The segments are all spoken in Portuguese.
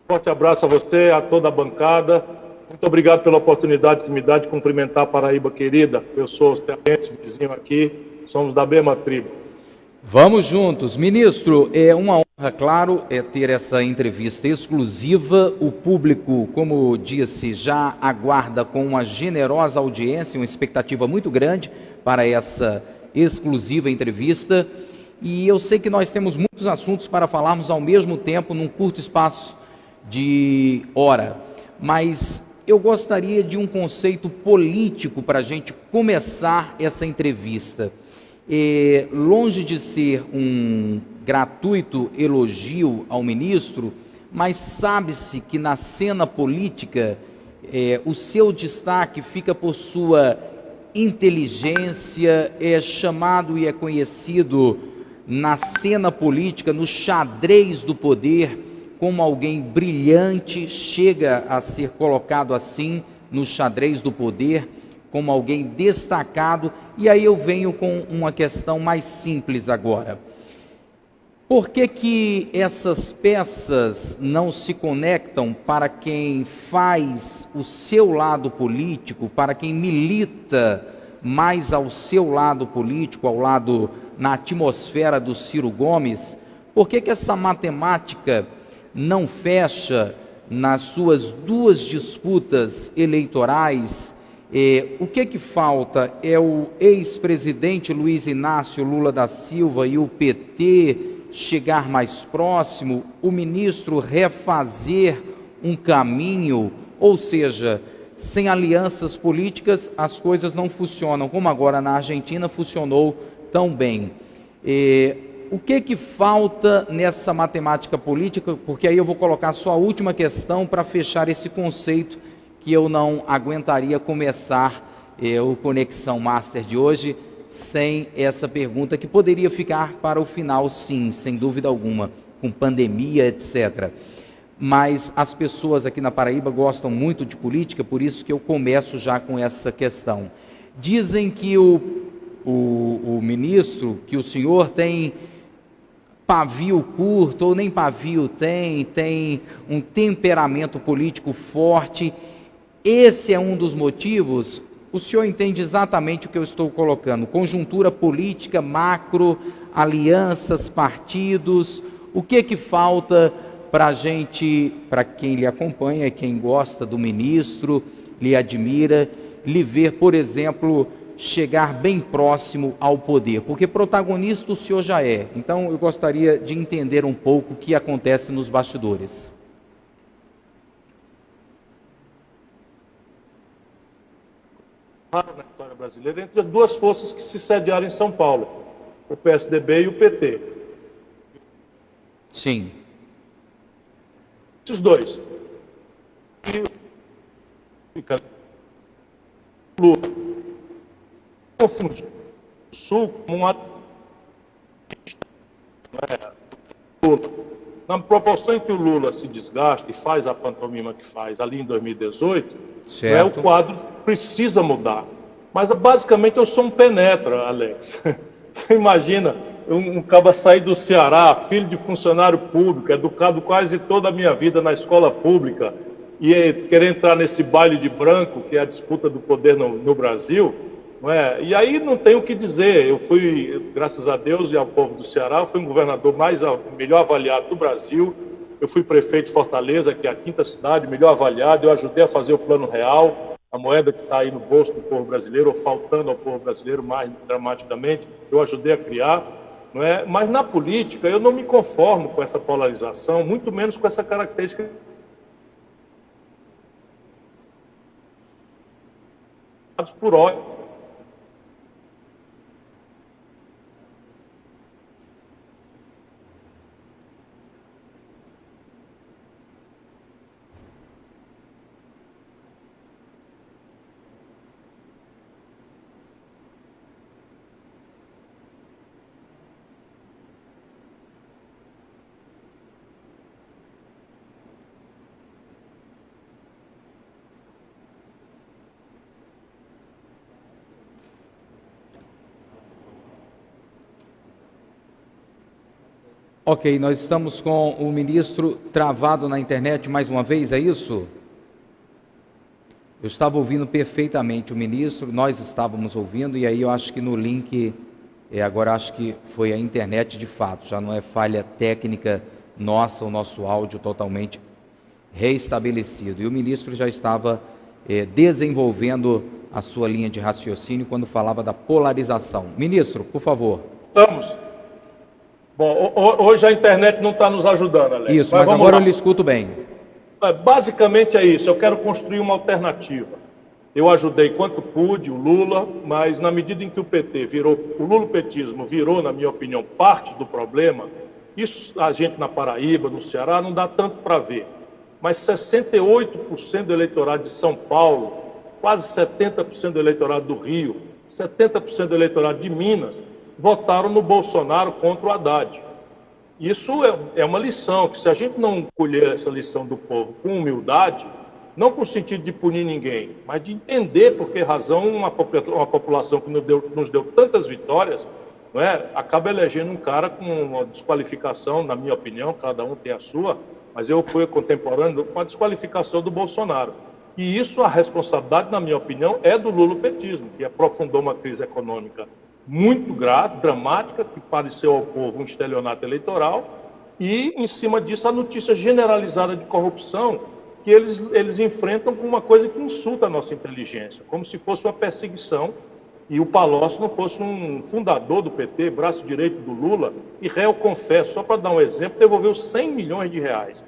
Forte abraço a você, a toda a bancada. Muito obrigado pela oportunidade que me dá de cumprimentar a Paraíba querida. Eu sou cearense, vizinho aqui, somos da mesma tribo. Vamos juntos. Ministro, é uma honra, claro, ter essa entrevista exclusiva. O público, como disse, já aguarda com uma generosa audiência, uma expectativa muito grande para essa exclusiva entrevista. E eu sei que nós temos muitos assuntos para falarmos ao mesmo tempo, num curto espaço de hora. Mas eu gostaria de um conceito político para a gente começar essa entrevista. Longe de ser um gratuito elogio ao ministro, mas sabe-se que na cena política o seu destaque fica por sua inteligência, é chamado e é conhecido na cena política, no xadrez do poder, como alguém brilhante, chega a ser colocado assim no xadrez do poder, como alguém destacado. E aí eu venho com uma questão mais simples agora. Por que que essas peças não se conectam para quem faz o seu lado político, para quem milita mais ao seu lado político, ao lado na atmosfera do Ciro Gomes? Por que que essa matemática não fecha nas suas duas disputas eleitorais? O que falta é o ex-presidente Luiz Inácio Lula da Silva e o PT chegar mais próximo, o ministro refazer um caminho, ou seja, sem alianças políticas as coisas não funcionam, como agora na Argentina funcionou tão bem. O que falta nessa matemática política? Porque aí eu vou colocar só a última questão para fechar esse conceito, que eu não aguentaria começar o Conexão Master de hoje sem essa pergunta, que poderia ficar para o final, sim, sem dúvida alguma, com pandemia, etc. Mas as pessoas aqui na Paraíba gostam muito de política, por isso que eu começo já com essa questão. Dizem que o ministro, que o senhor tem pavio curto, ou nem pavio tem um temperamento político forte. Esse é um dos motivos. O senhor entende exatamente o que eu estou colocando: conjuntura política, macro, alianças, partidos. O que falta para a gente, para quem lhe acompanha, quem gosta do ministro, lhe admira, lhe ver, por exemplo, chegar bem próximo ao poder? Porque protagonista o senhor já é. Então eu gostaria de entender um pouco o que acontece nos bastidores. Na história brasileira, entre duas forças que se sediaram em São Paulo, o PSDB e o PT. Sim. Esses dois. E fica Lula confunde o Sul como uma Lula. Na proporção em que o Lula se desgasta e faz a pantomima que faz ali em 2018, o quadro precisa mudar. Mas basicamente eu sou um penetra, Alex. Você imagina um caba sair do Ceará, filho de funcionário público, educado quase toda a minha vida na escola pública, e querer entrar nesse baile de branco, que é a disputa do poder no Brasil, não é? E aí não tem o que dizer. Eu fui, graças a Deus e ao povo do Ceará, fui um governador melhor avaliado do Brasil. Eu fui prefeito de Fortaleza, que é a quinta cidade melhor avaliada. Eu ajudei a fazer o Plano Real, a moeda que está aí no bolso do povo brasileiro, ou faltando ao povo brasileiro mais dramaticamente, eu ajudei a criar. Não é? Mas na política eu não me conformo com essa polarização, muito menos com essa característica por ódio. Ok, nós estamos com o ministro travado na internet mais uma vez, é isso? Eu estava ouvindo perfeitamente o ministro, nós estávamos ouvindo, e aí eu acho que no link, agora acho que foi a internet de fato, já não é falha técnica nossa, o nosso áudio totalmente reestabelecido. E o ministro já estava desenvolvendo a sua linha de raciocínio quando falava da polarização. Ministro, por favor. Estamos. Bom, hoje a internet não está nos ajudando, Alex. Isso, mas agora eu lhe escuto bem. Basicamente é isso, eu quero construir uma alternativa. Eu ajudei quanto pude o Lula, mas na medida em que o PT virou, o lulopetismo virou, na minha opinião, parte do problema, isso a gente na Paraíba, no Ceará, não dá tanto para ver. Mas 68% do eleitorado de São Paulo, quase 70% do eleitorado do Rio, 70% do eleitorado de Minas, votaram no Bolsonaro contra o Haddad. Isso é uma lição, que se a gente não colher essa lição do povo com humildade, não com o sentido de punir ninguém, mas de entender por que razão uma população que nos deu tantas vitórias, não é, acaba elegendo um cara com uma desqualificação, na minha opinião, cada um tem a sua, mas eu fui contemporâneo com a desqualificação do Bolsonaro. E isso, a responsabilidade, na minha opinião, é do lulopetismo, que aprofundou uma crise econômica muito grave, dramática, que pareceu ao povo um estelionato eleitoral, e, em cima disso, a notícia generalizada de corrupção, que eles enfrentam com uma coisa que insulta a nossa inteligência, como se fosse uma perseguição, e o Palocci não fosse um fundador do PT, braço direito do Lula, e réu confesso, só para dar um exemplo, devolveu 100 milhões de reais.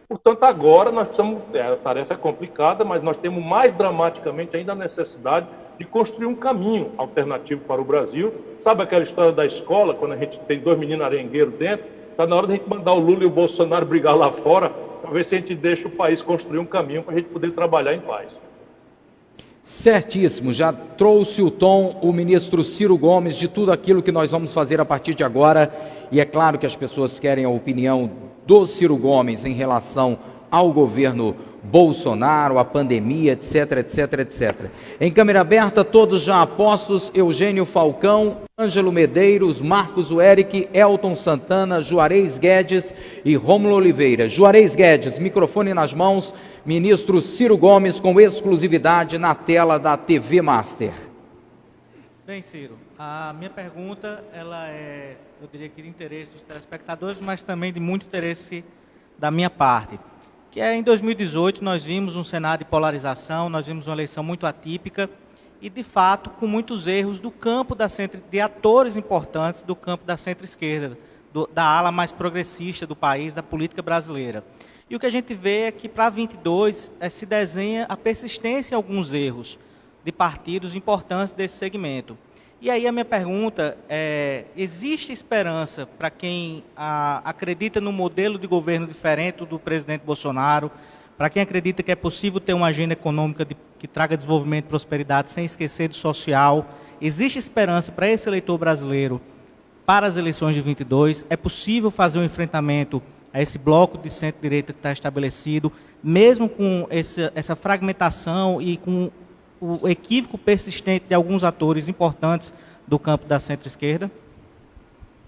Portanto, agora nós precisamos, a tarefa é complicada, mas nós temos mais dramaticamente ainda a necessidade de construir um caminho alternativo para o Brasil. Sabe aquela história da escola, quando a gente tem 2 meninos arengueiros dentro? Está na hora de a gente mandar o Lula e o Bolsonaro brigar lá fora, para ver se a gente deixa o país construir um caminho para a gente poder trabalhar em paz. Certíssimo, já trouxe o tom o ministro Ciro Gomes de tudo aquilo que nós vamos fazer a partir de agora, e é claro que as pessoas querem a opinião do Ciro Gomes em relação ao governo Bolsonaro, a pandemia, etc, etc, etc. Em câmera aberta, todos já apostos: Eugênio Falcão, Ângelo Medeiros, Marcos Ueric, Elton Santana, Juarez Guedes e Rômulo Oliveira. Juarez Guedes, microfone nas mãos, ministro Ciro Gomes com exclusividade na tela da TV Master. Bem, Ciro, a minha pergunta, ela é, eu diria que de interesse dos telespectadores, mas também de muito interesse da minha parte. Que é, em 2018, nós vimos um cenário de polarização, nós vimos uma eleição muito atípica e, de fato, com muitos erros do campo de atores importantes do campo da centro-esquerda, da ala mais progressista do país, da política brasileira. E o que a gente vê é que, para 22, se desenha a persistência em alguns erros de partidos importantes desse segmento. E aí a minha pergunta é: existe esperança para quem acredita num modelo de governo diferente do presidente Bolsonaro, para quem acredita que é possível ter uma agenda econômica que traga desenvolvimento e prosperidade sem esquecer do social? Existe esperança para esse eleitor brasileiro para as eleições de 22? É possível fazer um enfrentamento a esse bloco de centro-direita que está estabelecido, mesmo com essa fragmentação e com o equívoco persistente de alguns atores importantes do campo da centro-esquerda?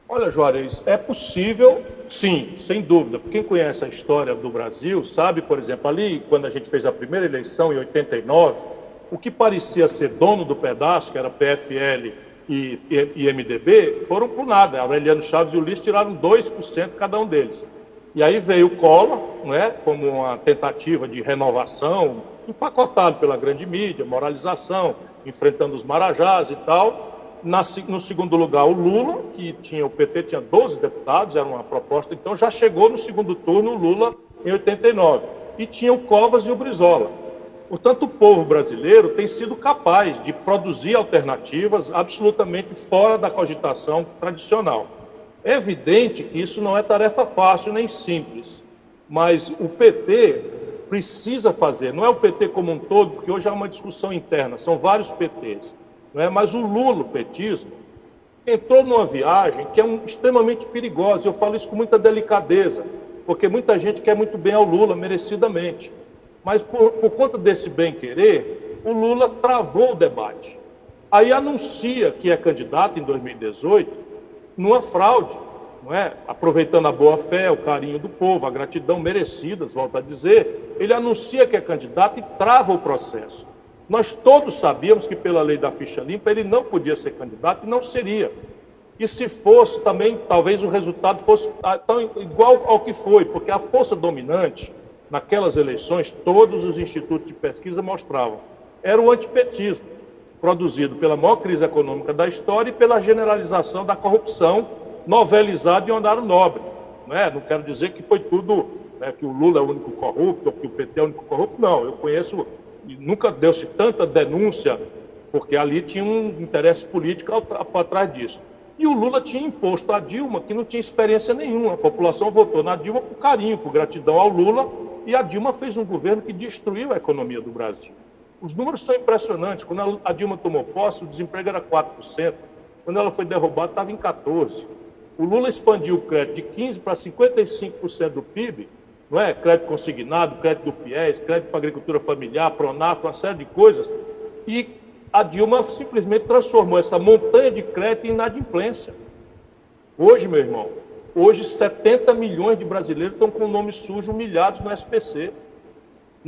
Olha, Juarez, é possível, sim, sem dúvida. Quem conhece a história do Brasil sabe, por exemplo, ali, quando a gente fez a primeira eleição, em 89, o que parecia ser dono do pedaço, que era PFL e MDB, foram por nada. Aureliano Chaves e Ulisses tiraram 2% cada um deles. E aí veio o Collor, né, como uma tentativa de renovação, empacotado pela grande mídia, moralização, enfrentando os marajás e tal. No segundo lugar, o Lula, que o PT tinha 12 deputados, era uma proposta, então já chegou no segundo turno o Lula em 89. E tinha o Covas e o Brizola. Portanto, o povo brasileiro tem sido capaz de produzir alternativas absolutamente fora da cogitação tradicional. É evidente que isso não é tarefa fácil nem simples, mas o PT precisa fazer, não é o PT como um todo, porque hoje há uma discussão interna, são vários PTs, não é? Mas o lulopetismo entrou numa viagem que é extremamente perigosa, eu falo isso com muita delicadeza, porque muita gente quer muito bem ao Lula, merecidamente, mas por conta desse bem-querer, o Lula travou o debate. Aí anuncia que é candidato em 2018 numa fraude, não é? Aproveitando a boa-fé, o carinho do povo, a gratidão merecidas, volto a dizer, ele anuncia que é candidato e trava o processo. Nós todos sabíamos que, pela lei da ficha limpa, ele não podia ser candidato e não seria. E se fosse também, talvez o resultado fosse tão igual ao que foi, porque a força dominante, naquelas eleições, todos os institutos de pesquisa mostravam, era o antipetismo, produzido pela maior crise econômica da história e pela generalização da corrupção novelizada em horário nobre. Não quero dizer que foi tudo, que o Lula é o único corrupto, ou que o PT é o único corrupto, não. Eu conheço, e nunca deu-se tanta denúncia, porque ali tinha um interesse político por trás disso. E o Lula tinha imposto a Dilma, que não tinha experiência nenhuma. A população votou na Dilma por carinho, por gratidão ao Lula, e a Dilma fez um governo que destruiu a economia do Brasil. Os números são impressionantes. Quando a Dilma tomou posse, o desemprego era 4%. Quando ela foi derrubada, estava em 14%. O Lula expandiu o crédito de 15% para 55% do PIB, não é? Crédito consignado, crédito do FIES, crédito para agricultura familiar, Pronaf, uma série de coisas. E a Dilma simplesmente transformou essa montanha de crédito em inadimplência. Hoje, meu irmão, 70 milhões de brasileiros estão com o nome sujo humilhados no SPC.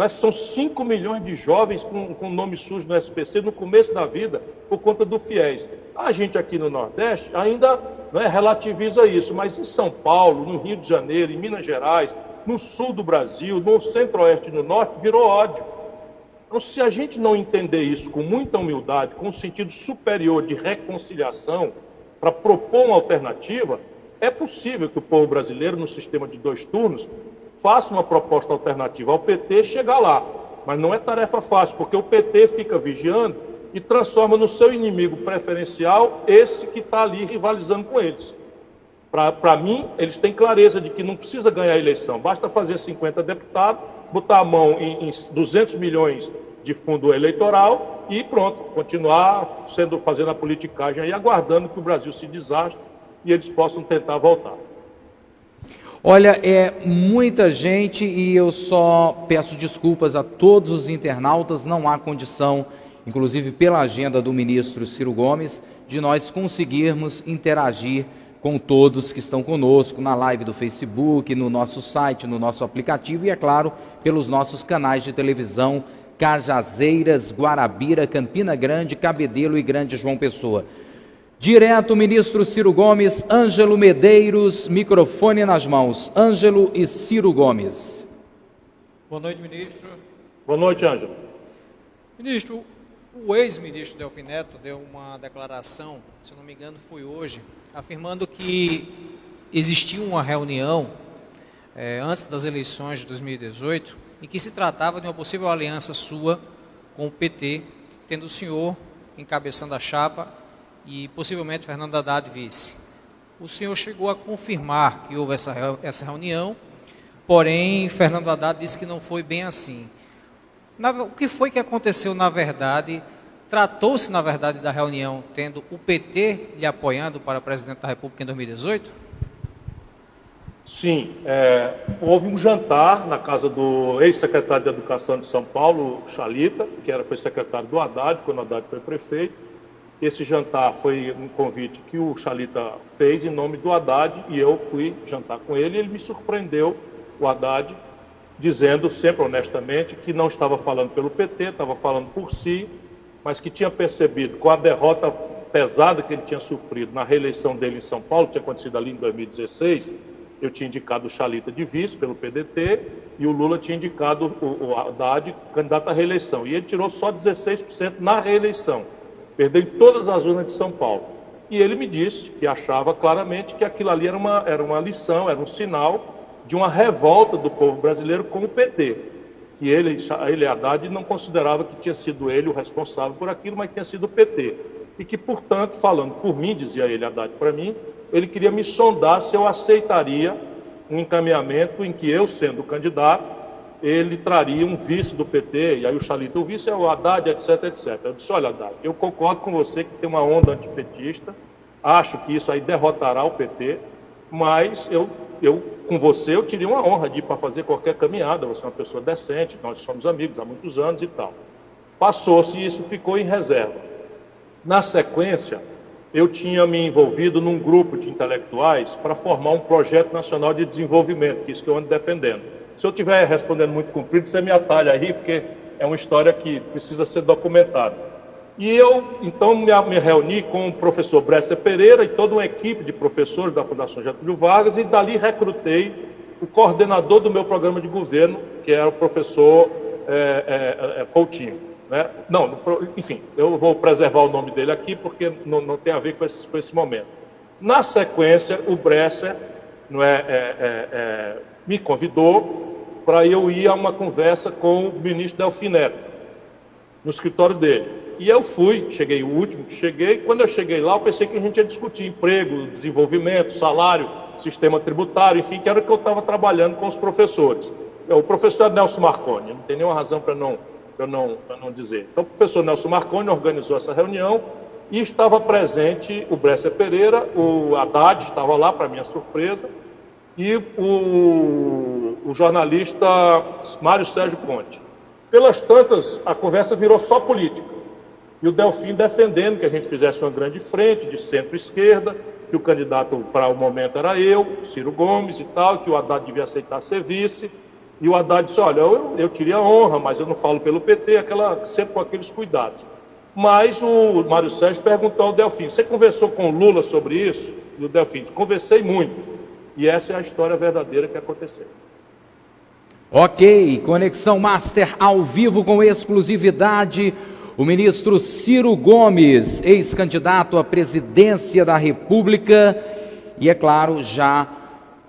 São 5 milhões de jovens com nome sujo no SPC no começo da vida por conta do FIES. A gente aqui no Nordeste ainda relativiza isso, mas em São Paulo, no Rio de Janeiro, em Minas Gerais, no sul do Brasil, no centro-oeste e no norte, virou ódio. Então, se a gente não entender isso com muita humildade, com um sentido superior de reconciliação, para propor uma alternativa, é possível que o povo brasileiro, no sistema de 2 turnos, faça uma proposta alternativa ao PT e chegar lá. Mas não é tarefa fácil, porque o PT fica vigiando e transforma no seu inimigo preferencial esse que está ali rivalizando com eles. Para mim, eles têm clareza de que não precisa ganhar a eleição, basta fazer 50 deputados, botar a mão em 200 milhões de fundo eleitoral e pronto, continuar fazendo a politicagem e aguardando que o Brasil se desastre e eles possam tentar voltar. Olha, é muita gente e eu só peço desculpas a todos os internautas, não há condição, inclusive pela agenda do ministro Ciro Gomes, de nós conseguirmos interagir com todos que estão conosco na live do Facebook, no nosso site, no nosso aplicativo e, é claro, pelos nossos canais de televisão Cajazeiras, Guarabira, Campina Grande, Cabedelo e Grande João Pessoa. Direto, ministro Ciro Gomes, Ângelo Medeiros, microfone nas mãos. Ângelo e Ciro Gomes. Boa noite, ministro. Boa noite, Ângelo. Ministro, o ex-ministro Delfim Neto deu uma declaração, se não me engano foi hoje, afirmando que existiu uma reunião antes das eleições de 2018 em que se tratava de uma possível aliança sua com o PT, tendo o senhor encabeçando a chapa e possivelmente Fernando Haddad vice. O senhor chegou a confirmar que houve essa reunião, porém Fernando Haddad disse que não foi bem assim. O que foi que aconteceu na verdade? Tratou-se na verdade da reunião tendo o PT lhe apoiando para presidente da República em 2018? Sim, houve um jantar na casa do ex-secretário de Educação de São Paulo, Chalita, que foi secretário do Haddad, quando o Haddad foi prefeito. Esse jantar foi um convite que o Chalita fez em nome do Haddad e eu fui jantar com ele e ele me surpreendeu, o Haddad, dizendo sempre honestamente que não estava falando pelo PT, estava falando por si, mas que tinha percebido com a derrota pesada que ele tinha sofrido na reeleição dele em São Paulo, que tinha acontecido ali em 2016, eu tinha indicado o Chalita de vice pelo PDT e o Lula tinha indicado o Haddad candidato à reeleição. E ele tirou só 16% na reeleição. Perdeu em todas as urnas de São Paulo. E ele me disse que achava claramente que aquilo ali era uma lição, era um sinal de uma revolta do povo brasileiro com o PT. E ele, Haddad, não considerava que tinha sido ele o responsável por aquilo, mas tinha sido o PT. E que, portanto, falando por mim, dizia ele, Haddad, para mim, ele queria me sondar se eu aceitaria um encaminhamento em que eu, sendo candidato, ele traria um vice do PT, e aí o Chalita, o vice é o Haddad, etc, etc. Eu disse, olha, Haddad, eu concordo com você que tem uma onda antipetista, acho que isso aí derrotará o PT, mas eu com você, eu teria uma honra de ir para fazer qualquer caminhada, você é uma pessoa decente, nós somos amigos há muitos anos e tal. Passou-se e isso ficou em reserva. Na sequência, eu tinha me envolvido num grupo de intelectuais para formar um projeto nacional de desenvolvimento, que é isso que eu ando defendendo. Se eu estiver respondendo muito comprido, você me atalha aí, porque é uma história que precisa ser documentada. E eu, então, me reuni com o professor Bresser Pereira e toda uma equipe de professores da Fundação Getúlio Vargas, e dali recrutei o coordenador do meu programa de governo, que era o professor Coutinho. Né? Não, enfim, eu vou preservar o nome dele aqui, porque não tem a ver com esse momento. Na sequência, o Bresser me convidou para eu ir a uma conversa com o ministro Delfim Neto, no escritório dele. E eu fui, cheguei o último que cheguei. Quando eu cheguei lá, eu pensei que a gente ia discutir emprego, desenvolvimento, salário, sistema tributário, enfim, que era o que eu estava trabalhando com os professores. O professor Nelson Marconi, não tem nenhuma razão para não dizer. Então, o professor Nelson Marconi organizou essa reunião e estava presente o Bresser Pereira, o Haddad estava lá, para minha surpresa, e o jornalista Mário Sérgio Conte. Pelas tantas, a conversa virou só política. E o Delfim defendendo que a gente fizesse uma grande frente de centro-esquerda, que o candidato para o momento era eu, Ciro Gomes e tal, que o Haddad devia aceitar ser vice. E o Haddad disse, olha, eu teria honra, mas eu não falo pelo PT, sempre com aqueles cuidados. Mas o Mário Sérgio perguntou ao Delfim, você conversou com o Lula sobre isso? E o Delfim disse, conversei muito. E essa é a história verdadeira que aconteceu. Ok, Conexão Master ao vivo com exclusividade. O ministro Ciro Gomes, ex-candidato à presidência da República e, é claro, já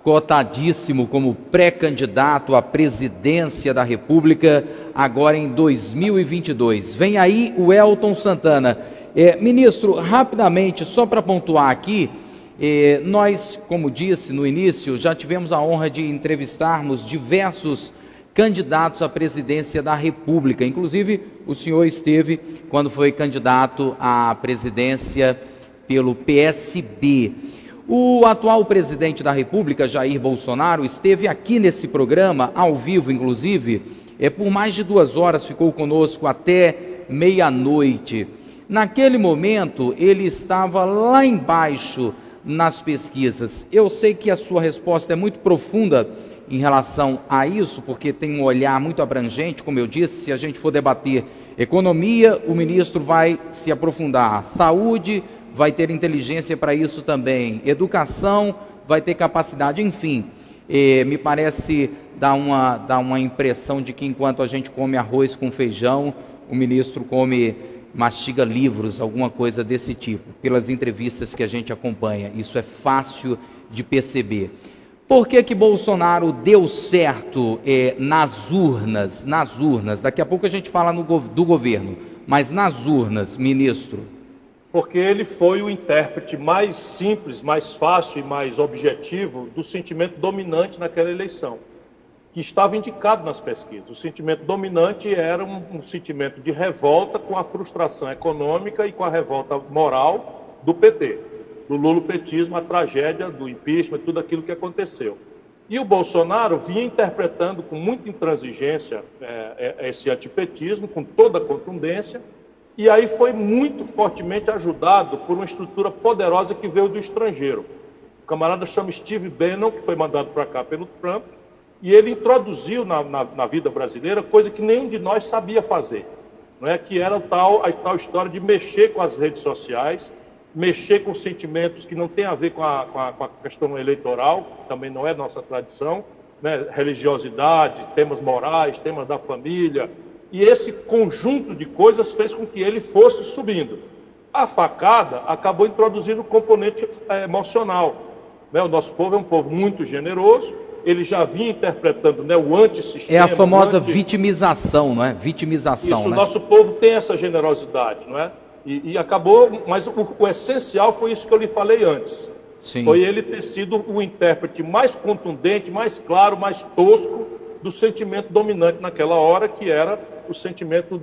cotadíssimo como pré-candidato à presidência da República, agora em 2022. Vem aí o Elton Santana. Ministro, rapidamente, só para pontuar aqui, nós, como disse no início, já tivemos a honra de entrevistarmos diversos candidatos à presidência da República. Inclusive, o senhor esteve quando foi candidato à presidência pelo PSB. O atual presidente da República, Jair Bolsonaro, esteve aqui nesse programa, ao vivo inclusive, por mais de 2 horas, ficou conosco até meia-noite. Naquele momento, ele estava lá embaixo nas pesquisas. Eu sei que a sua resposta é muito profunda em relação a isso, porque tem um olhar muito abrangente, como eu disse. Se a gente for debater economia, o ministro vai se aprofundar. Saúde, vai ter inteligência para isso também. Educação, vai ter capacidade, enfim. Me parece dar uma impressão de que enquanto a gente come arroz com feijão, o ministro mastiga livros, alguma coisa desse tipo, pelas entrevistas que a gente acompanha. Isso é fácil de perceber. Por que Bolsonaro deu certo nas urnas? Daqui a pouco a gente fala do governo, mas nas urnas, ministro. Porque ele foi o intérprete mais simples, mais fácil e mais objetivo do sentimento dominante naquela eleição, que estava indicado nas pesquisas. O sentimento dominante era um sentimento de revolta com a frustração econômica e com a revolta moral do PT, do lulopetismo, a tragédia do impeachment, tudo aquilo que aconteceu. E o Bolsonaro vinha interpretando com muita intransigência esse antipetismo, com toda a contundência, e aí foi muito fortemente ajudado por uma estrutura poderosa que veio do estrangeiro. O camarada chama Steve Bannon, que foi mandado para cá pelo Trump, e ele introduziu na vida brasileira coisa que nenhum de nós sabia fazer, não é? Que era a tal história de mexer com as redes sociais, mexer com sentimentos que não tem a ver com a questão eleitoral, também não é nossa tradição, né? Religiosidade, temas morais, temas da família, e esse conjunto de coisas fez com que ele fosse subindo. A facada acabou introduzindo o componente emocional, né? O nosso povo é um povo muito generoso, ele já vinha interpretando, né, o antissistema. É a famosa vitimização, não é? Vitimização, isso, né? O nosso povo tem essa generosidade, não é? E acabou, mas o essencial foi isso que eu lhe falei antes. Sim. Foi ele ter sido o intérprete mais contundente, mais claro, mais tosco do sentimento dominante naquela hora, que era o sentimento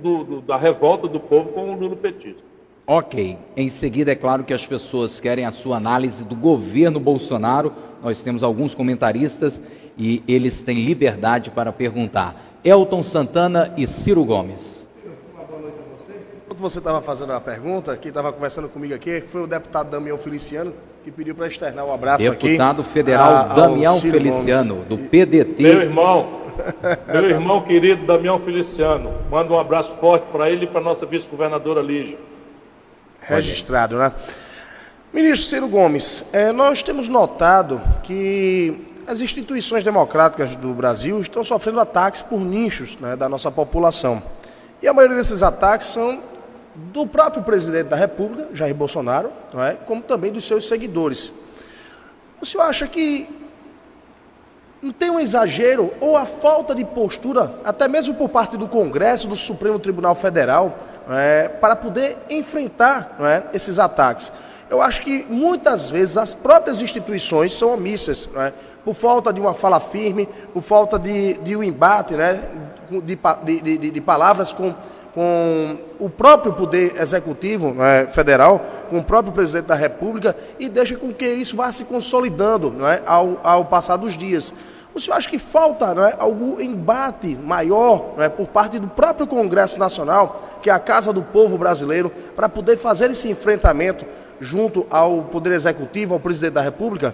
da revolta do povo com o lulopetismo. Ok. Em seguida, é claro que as pessoas querem a sua análise do governo Bolsonaro. Nós temos alguns comentaristas e eles têm liberdade para perguntar. Elton Santana e Ciro Gomes. Uma boa noite a você. você estava fazendo a pergunta, quem estava conversando comigo aqui foi o deputado Damião Feliciano, que pediu para externar um abraço Deputado federal Damião Feliciano, do PDT. Meu irmão querido Damião Feliciano, manda um abraço forte para ele e para a nossa vice-governadora Lígia. Registrado, né? Ministro Ciro Gomes, nós temos notado que as instituições democráticas do Brasil estão sofrendo ataques por nichos, né, da nossa população. E a maioria desses ataques são do próprio presidente da República, Jair Bolsonaro, não é? Como também dos seus seguidores. O senhor acha que não tem um exagero ou a falta de postura, até mesmo por parte do Congresso, do Supremo Tribunal Federal, para poder enfrentar, não é, esses ataques? Eu acho que muitas vezes as próprias instituições são omissas, não é? Por falta de uma fala firme, por falta de um embate, né, de palavras com o próprio Poder Executivo, né, federal, com o próprio Presidente da República, e deixa com que isso vá se consolidando, né, ao passar dos dias. O senhor acha que falta, né, algum embate maior, né, por parte do próprio Congresso Nacional, que é a Casa do Povo Brasileiro, para poder fazer esse enfrentamento junto ao Poder Executivo, ao Presidente da República?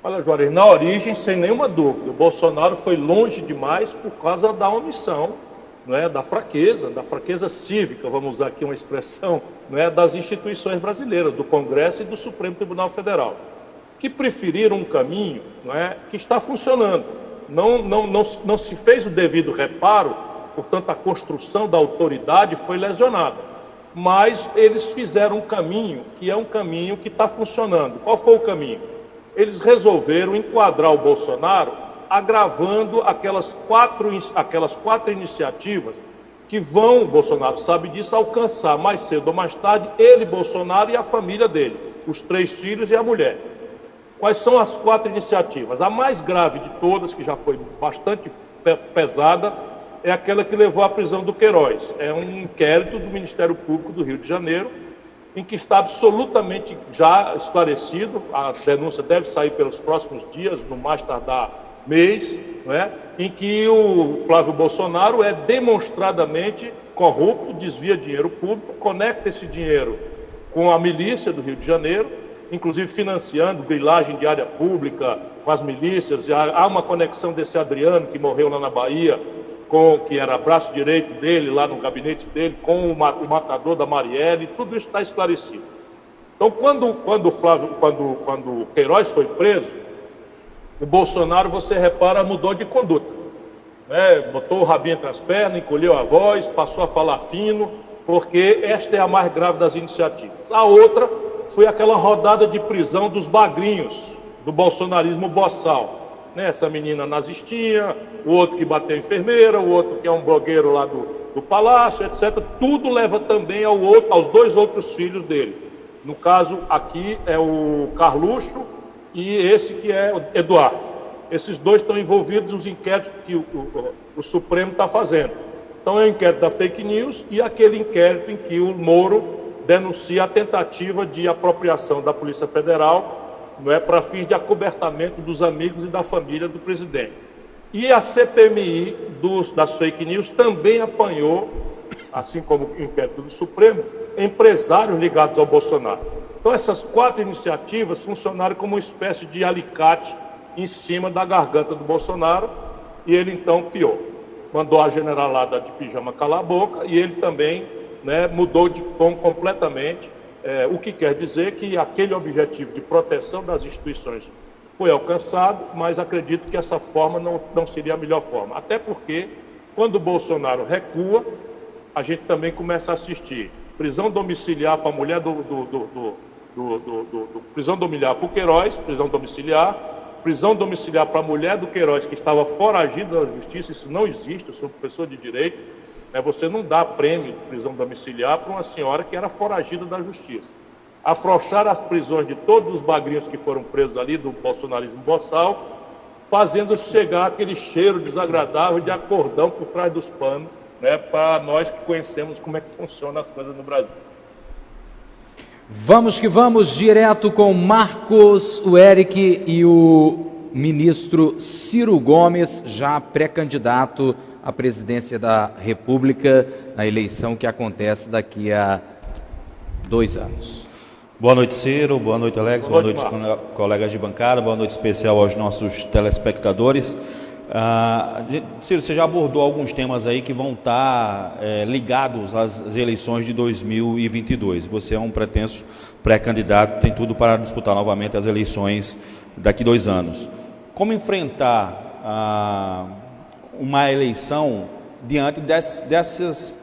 Olha, Juarez, na origem, sem nenhuma dúvida, o Bolsonaro foi longe demais por causa da omissão, não é, da fraqueza cívica, vamos usar aqui uma expressão, não é, das instituições brasileiras, do Congresso e do Supremo Tribunal Federal, que preferiram um caminho, não é, que está funcionando. Não se fez o devido reparo, portanto a construção da autoridade foi lesionada. Mas eles fizeram um caminho que é um caminho que está funcionando. Qual foi o caminho? Eles resolveram enquadrar o Bolsonaro agravando aquelas quatro iniciativas que vão, o Bolsonaro sabe disso, alcançar mais cedo ou mais tarde ele, Bolsonaro e a família dele, os 3 filhos e a mulher. Quais são as 4 iniciativas? A mais grave de todas, que já foi bastante pesada, é aquela que levou à prisão do Queiroz. É um inquérito do Ministério Público do Rio de Janeiro, em que está absolutamente já esclarecido, a denúncia deve sair pelos próximos dias, no mais tardar mês, não é? Em que o Flávio Bolsonaro é demonstradamente corrupto, desvia dinheiro público, conecta esse dinheiro com a milícia do Rio de Janeiro, inclusive financiando grilagem de área pública com as milícias. Há uma conexão desse Adriano, que morreu lá na Bahia, que era braço direito dele, lá no gabinete dele, com o matador da Marielle, tudo isso está esclarecido. Então, quando o Queiroz foi preso, o Bolsonaro, você repara, mudou de conduta, né? Botou o rabinho entre as pernas, encolheu a voz, passou a falar fino, porque esta é a mais grave das iniciativas. A outra foi aquela rodada de prisão dos bagrinhos, do bolsonarismo boçal. Essa menina nazistinha, o outro que bateu a enfermeira, o outro que é um blogueiro lá do Palácio, etc. Tudo leva também aos 2 outros filhos dele. No caso, aqui é o Carluxo e esse que é o Eduardo. Esses 2 estão envolvidos nos inquéritos que o Supremo está fazendo. Então é o inquérito da fake news e aquele inquérito em que o Moro denuncia a tentativa de apropriação da Polícia Federal, não é, para fins de acobertamento dos amigos e da família do presidente. E a CPMI das fake news também apanhou, assim como o inquérito do Supremo, empresários ligados ao Bolsonaro. Então essas 4 iniciativas funcionaram como uma espécie de alicate em cima da garganta do Bolsonaro, e ele então piou. Mandou a generalada de pijama calar a boca, e ele também, né, mudou de tom completamente. O que quer dizer que aquele objetivo de proteção das instituições foi alcançado, mas acredito que essa forma não seria a melhor forma. Até porque, quando o Bolsonaro recua, a gente também começa a assistir prisão domiciliar para a mulher prisão domiciliar para o Queiroz, prisão domiciliar para a mulher do Queiroz, que estava foragida da justiça. Isso não existe, eu sou professor de direito. Você não dá prêmio de prisão domiciliar para uma senhora que era foragida da justiça. Afrouxar as prisões de todos os bagrinhos que foram presos ali do bolsonarismo boçal, fazendo chegar aquele cheiro desagradável de acordão por trás dos panos, né, para nós que conhecemos como é que funcionam as coisas no Brasil. Vamos que vamos, direto com Marcos, o Eric e o ministro Ciro Gomes, já pré-candidato à presidência da República na eleição que acontece daqui a 2 anos. Boa noite, Ciro. Boa noite, Alex. Boa noite, colegas de bancada. Boa noite especial aos nossos telespectadores. Ciro, você já abordou alguns temas aí que vão estar ligados às eleições de 2022. Você é um pretenso pré-candidato, tem tudo para disputar novamente as eleições daqui a 2 anos. Como enfrentar uma eleição diante dessas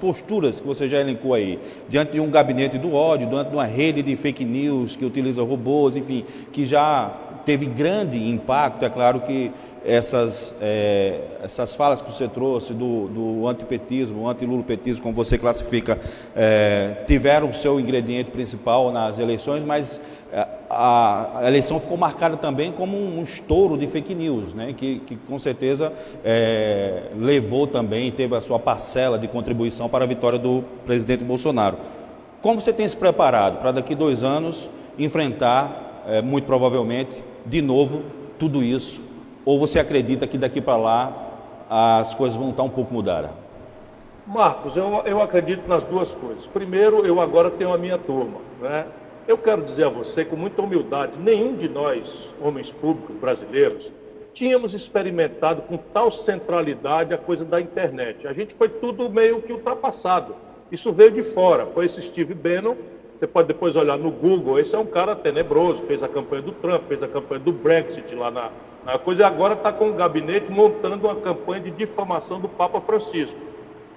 posturas que você já elencou aí, diante de um gabinete do ódio, diante de uma rede de fake news que utiliza robôs, enfim, que já teve grande impacto? É claro que essas falas que você trouxe do antipetismo, antilulopetismo, como você classifica, tiveram o seu ingrediente principal nas eleições, mas a eleição ficou marcada também como um estouro de fake news, né? que com certeza levou também, teve a sua parcela de contribuição para a vitória do presidente Bolsonaro. Como você tem se preparado para daqui a 2 anos enfrentar, muito provavelmente, de novo, tudo isso? Ou você acredita que daqui para lá as coisas vão estar um pouco mudadas? Marcos, eu acredito nas duas coisas. Primeiro, eu agora tenho a minha turma, né? Eu quero dizer a você, com muita humildade, nenhum de nós, homens públicos brasileiros, tínhamos experimentado com tal centralidade a coisa da internet. A gente foi tudo meio que ultrapassado. Isso veio de fora. Foi esse Steve Bannon. Você pode depois olhar no Google. Esse é um cara tenebroso. Fez a campanha do Trump, fez a campanha do Brexit lá na coisa, e agora está com o gabinete montando uma campanha de difamação do Papa Francisco,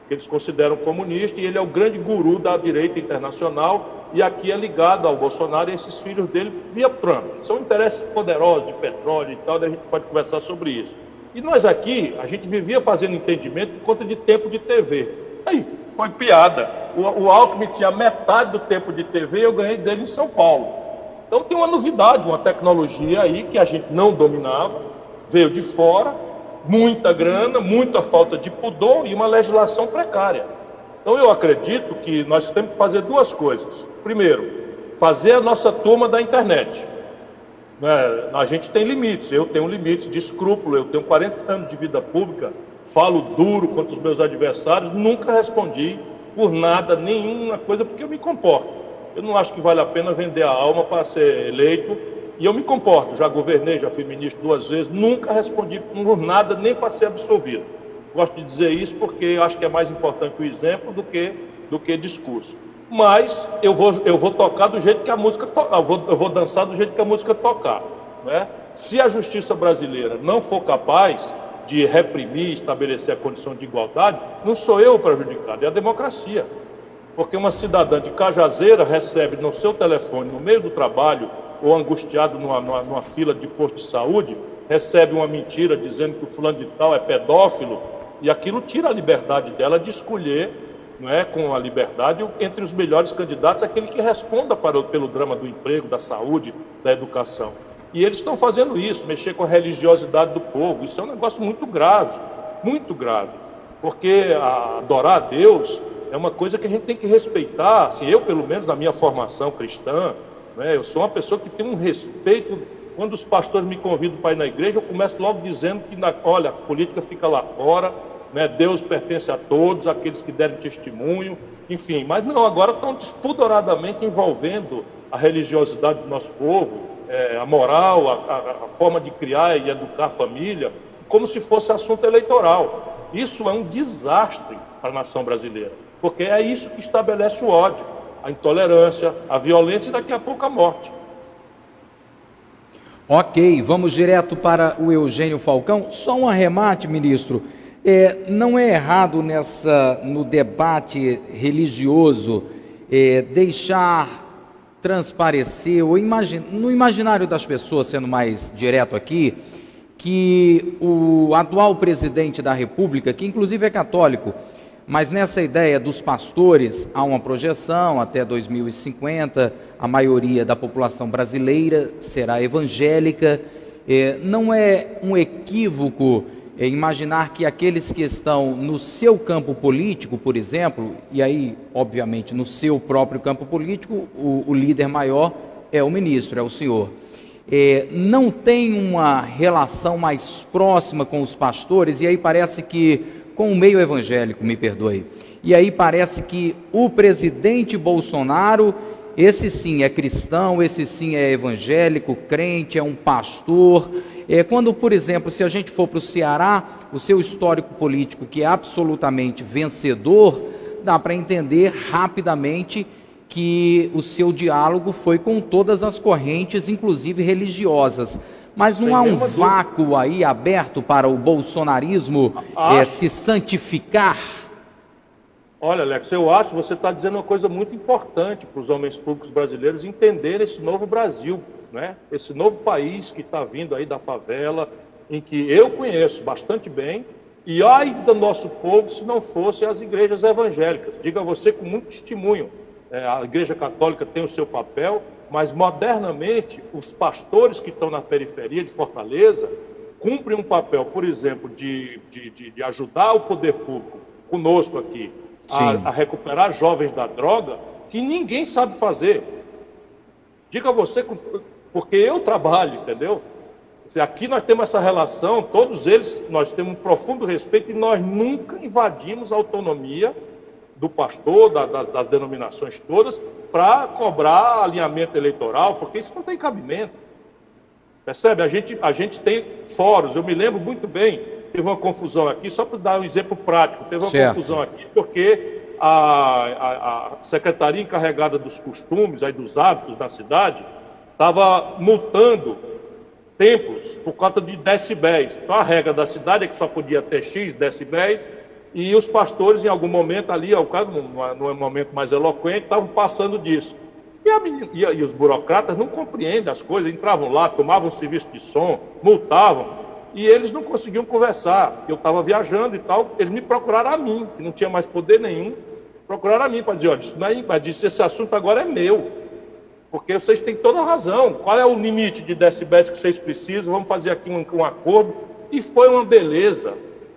que eles consideram comunista, e ele é o grande guru da direita internacional, e aqui é ligado ao Bolsonaro e esses filhos dele via Trump. São interesses poderosos de petróleo e tal, daí a gente pode conversar sobre isso. E nós aqui, a gente vivia fazendo entendimento por conta de tempo de TV. Aí, foi piada. O Alckmin tinha metade do tempo de TV e eu ganhei dele em São Paulo. Então tem uma novidade, uma tecnologia aí que a gente não dominava, veio de fora, muita grana, muita falta de pudor e uma legislação precária. Então eu acredito que nós temos que fazer 2 coisas. Primeiro, fazer a nossa turma da internet. A gente tem limites, eu tenho limites de escrúpulo, eu tenho 40 anos de vida pública, falo duro contra os meus adversários, nunca respondi por nada, nenhuma coisa, porque eu me comporto. Eu não acho que vale a pena vender a alma para ser eleito, e eu me comporto. Já governei, já fui ministro 2 vezes, nunca respondi por nada, nem para ser absolvido. Gosto de dizer isso porque eu acho que é mais importante o exemplo do que discurso. Mas eu vou tocar do jeito que a música tocar, eu vou dançar do jeito que a música tocar, né? Se a justiça brasileira não for capaz de reprimir, estabelecer a condição de igualdade, não sou eu o prejudicado, é a democracia. Porque uma cidadã de Cajazeira recebe no seu telefone, no meio do trabalho, ou angustiado numa fila de posto de saúde, recebe uma mentira dizendo que o fulano de tal é pedófilo, e aquilo tira a liberdade dela de escolher, não é, com a liberdade, entre os melhores candidatos, aquele que responda pelo drama do emprego, da saúde, da educação. E eles estão fazendo isso, mexer com a religiosidade do povo. Isso é um negócio muito grave, porque adorar a Deus é uma coisa que a gente tem que respeitar. Assim, eu, pelo menos, na minha formação cristã, né, eu sou uma pessoa que tem um respeito. Quando os pastores me convidam para ir na igreja, eu começo logo dizendo que, olha, a política fica lá fora, né, Deus pertence a todos, aqueles que derem testemunho, enfim. Mas não, agora estão despudoradamente envolvendo a religiosidade do nosso povo, a moral, a forma de criar e educar a família, como se fosse assunto eleitoral. Isso é um desastre para a nação brasileira. Porque é isso que estabelece o ódio, a intolerância, a violência e daqui a pouco a morte. Ok, vamos direto para o Eugênio Falcão. Só um arremate, ministro. Não é errado no debate religioso deixar transparecer, ou no imaginário das pessoas, sendo mais direto aqui, que o atual presidente da República, que inclusive é católico, mas nessa ideia dos pastores, há uma projeção até 2050, a maioria da população brasileira será evangélica. Não é um equívoco imaginar que aqueles que estão no seu campo político, por exemplo, e aí, obviamente, no seu próprio campo político, o líder maior é o ministro, é o senhor. não tem uma relação mais próxima com os pastores, e aí parece que, com o meio evangélico, me perdoe, e aí parece que o presidente Bolsonaro, esse sim é cristão, esse sim é evangélico, crente, é um pastor. Quando, por exemplo, se a gente for para o Ceará, o seu histórico político, que é absolutamente vencedor, dá para entender rapidamente que o seu diálogo foi com todas as correntes, inclusive religiosas. Mas não há um vácuo aí aberto para o bolsonarismo se santificar? Olha, Alex, eu acho que você está dizendo uma coisa muito importante para os homens públicos brasileiros entenderem esse novo Brasil, né? Esse novo país que está vindo aí da favela, em que eu conheço bastante bem, e ai do nosso povo se não fossem as igrejas evangélicas. Diga a você com muito testemunho, a Igreja Católica tem o seu papel, mas modernamente os pastores que estão na periferia de Fortaleza cumprem um papel, por exemplo, de ajudar o poder público, conosco aqui, a recuperar jovens da droga, que ninguém sabe fazer. Diga a você, porque eu trabalho, entendeu? Aqui nós temos essa relação, todos eles, nós temos um profundo respeito e nós nunca invadimos a autonomia do pastor, das denominações todas, para cobrar alinhamento eleitoral, porque isso não tem cabimento. Percebe? A gente tem fóruns, eu me lembro muito bem, teve uma confusão aqui, só para dar um exemplo prático, teve uma confusão aqui, porque a secretaria encarregada dos costumes, aí dos hábitos da cidade, estava multando templos por conta de decibéis. Então a regra da cidade é que só podia ter X decibéis, e os pastores, em algum momento ali, ao caso, num momento mais eloquente, estavam passando disso. E os burocratas não compreendem as coisas, entravam lá, tomavam serviço de som, multavam, e eles não conseguiam conversar. Eu estava viajando e tal, eles me procuraram a mim, que não tinha mais poder nenhum, procuraram a mim para dizer, olha, isso não é, mas disse, esse assunto agora é meu, porque vocês têm toda a razão. Qual é o limite de decibéis que vocês precisam? Vamos fazer aqui um acordo. E foi uma beleza.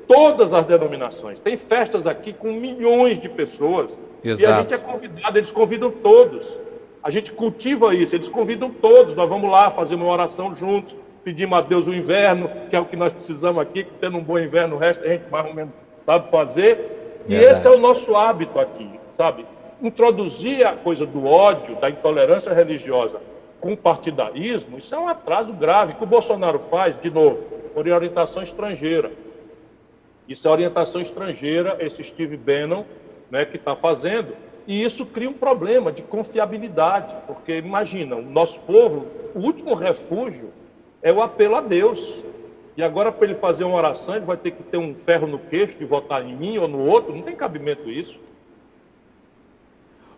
Todas as denominações. Tem festas aqui com milhões de pessoas. Exato. E a gente é convidado, eles convidam todos. A gente cultiva isso, eles convidam todos. Nós vamos lá fazer uma oração juntos, pedimos a Deus o inverno, que é o que nós precisamos aqui, que tendo um bom inverno, o resto a gente mais ou menos sabe fazer. E esse é o nosso hábito aqui, sabe? Introduzir a coisa do ódio, da intolerância religiosa com o partidarismo, isso é um atraso grave que o Bolsonaro faz, de novo, por orientação estrangeira. Isso é orientação estrangeira, esse Steve Bannon, né, que está fazendo, e isso cria um problema de confiabilidade, porque imagina, o nosso povo, o último refúgio é o apelo a Deus. E agora, para ele fazer uma oração, ele vai ter que ter um ferro no queixo de votar em mim ou no outro, não tem cabimento isso.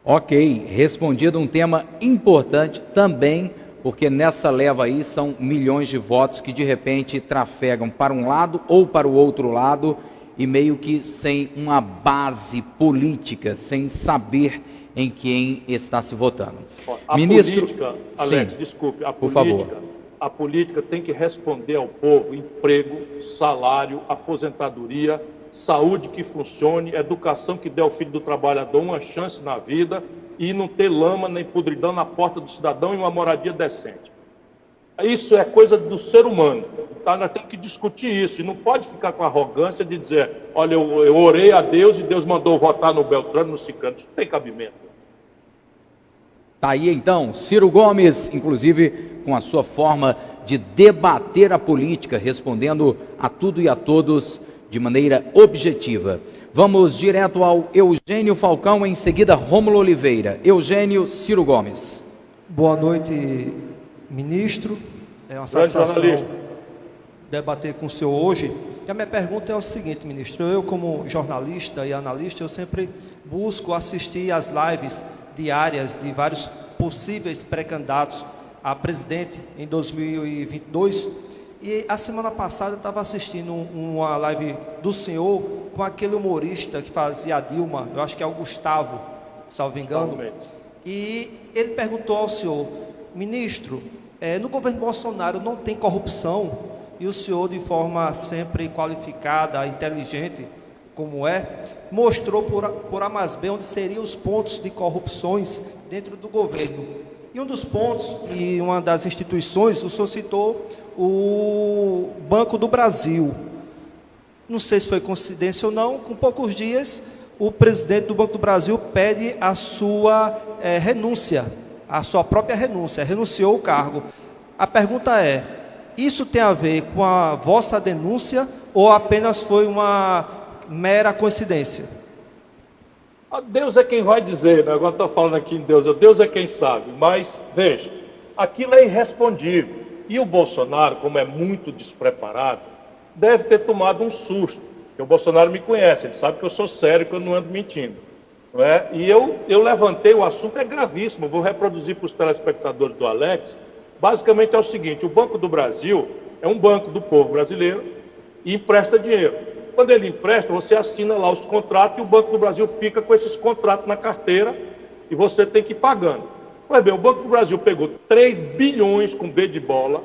Ok, respondido um tema importante também, porque nessa leva aí são milhões de votos que de repente trafegam para um lado ou para o outro lado e meio que sem uma base política, sem saber em quem está se votando. Política, Alex, desculpe, a política tem que responder ao povo: emprego, salário, aposentadoria, saúde que funcione, educação que dê ao filho do trabalhador uma chance na vida e não ter lama nem podridão na porta do cidadão e uma moradia decente. Isso é coisa do ser humano. Então, nós temos que discutir isso. E não pode ficar com arrogância de dizer, olha, eu orei a Deus e Deus mandou votar no Beltrano, no Ciclano. Isso não tem cabimento. Está aí então, Ciro Gomes, inclusive com a sua forma de debater a política, respondendo a tudo e a todos de maneira objetiva. Vamos direto ao Eugênio Falcão, em seguida Rômulo Oliveira. Eugênio, Ciro Gomes. Boa noite, ministro. É uma satisfação debater com o senhor hoje. E a minha pergunta é o seguinte, ministro. Eu, como jornalista e analista, eu sempre busco assistir às lives diárias de vários possíveis pré-candidatos a presidente em 2022. E a semana passada eu estava assistindo uma live do senhor com aquele humorista que fazia a Dilma, eu acho que é o Gustavo, salvo engano. E ele perguntou ao senhor, ministro, no governo Bolsonaro não tem corrupção? E o senhor, de forma sempre qualificada, inteligente, como mostrou por A mais B onde seriam os pontos de corrupções dentro do governo. E um dos pontos, e uma das instituições, o senhor citou o Banco do Brasil. Não sei se foi coincidência ou não, com poucos dias, o presidente do Banco do Brasil pede a sua renúncia, a sua própria renúncia, renunciou ao cargo. A pergunta é, isso tem a ver com a vossa denúncia ou apenas foi uma mera coincidência? Deus é quem vai dizer, né? Agora estou falando aqui em Deus é quem sabe, mas veja, aquilo é irrespondível. E o Bolsonaro, como é muito despreparado, deve ter tomado um susto, porque o Bolsonaro me conhece, ele sabe que eu sou sério, que eu não ando mentindo. Não é? E eu levantei o assunto, é gravíssimo, vou reproduzir para os telespectadores do Alex. Basicamente é o seguinte, o Banco do Brasil é um banco do povo brasileiro e empresta dinheiro. Quando ele empresta, você assina lá os contratos e o Banco do Brasil fica com esses contratos na carteira e você tem que ir pagando. Pois bem, o Banco do Brasil pegou 3 bilhões com B de bola,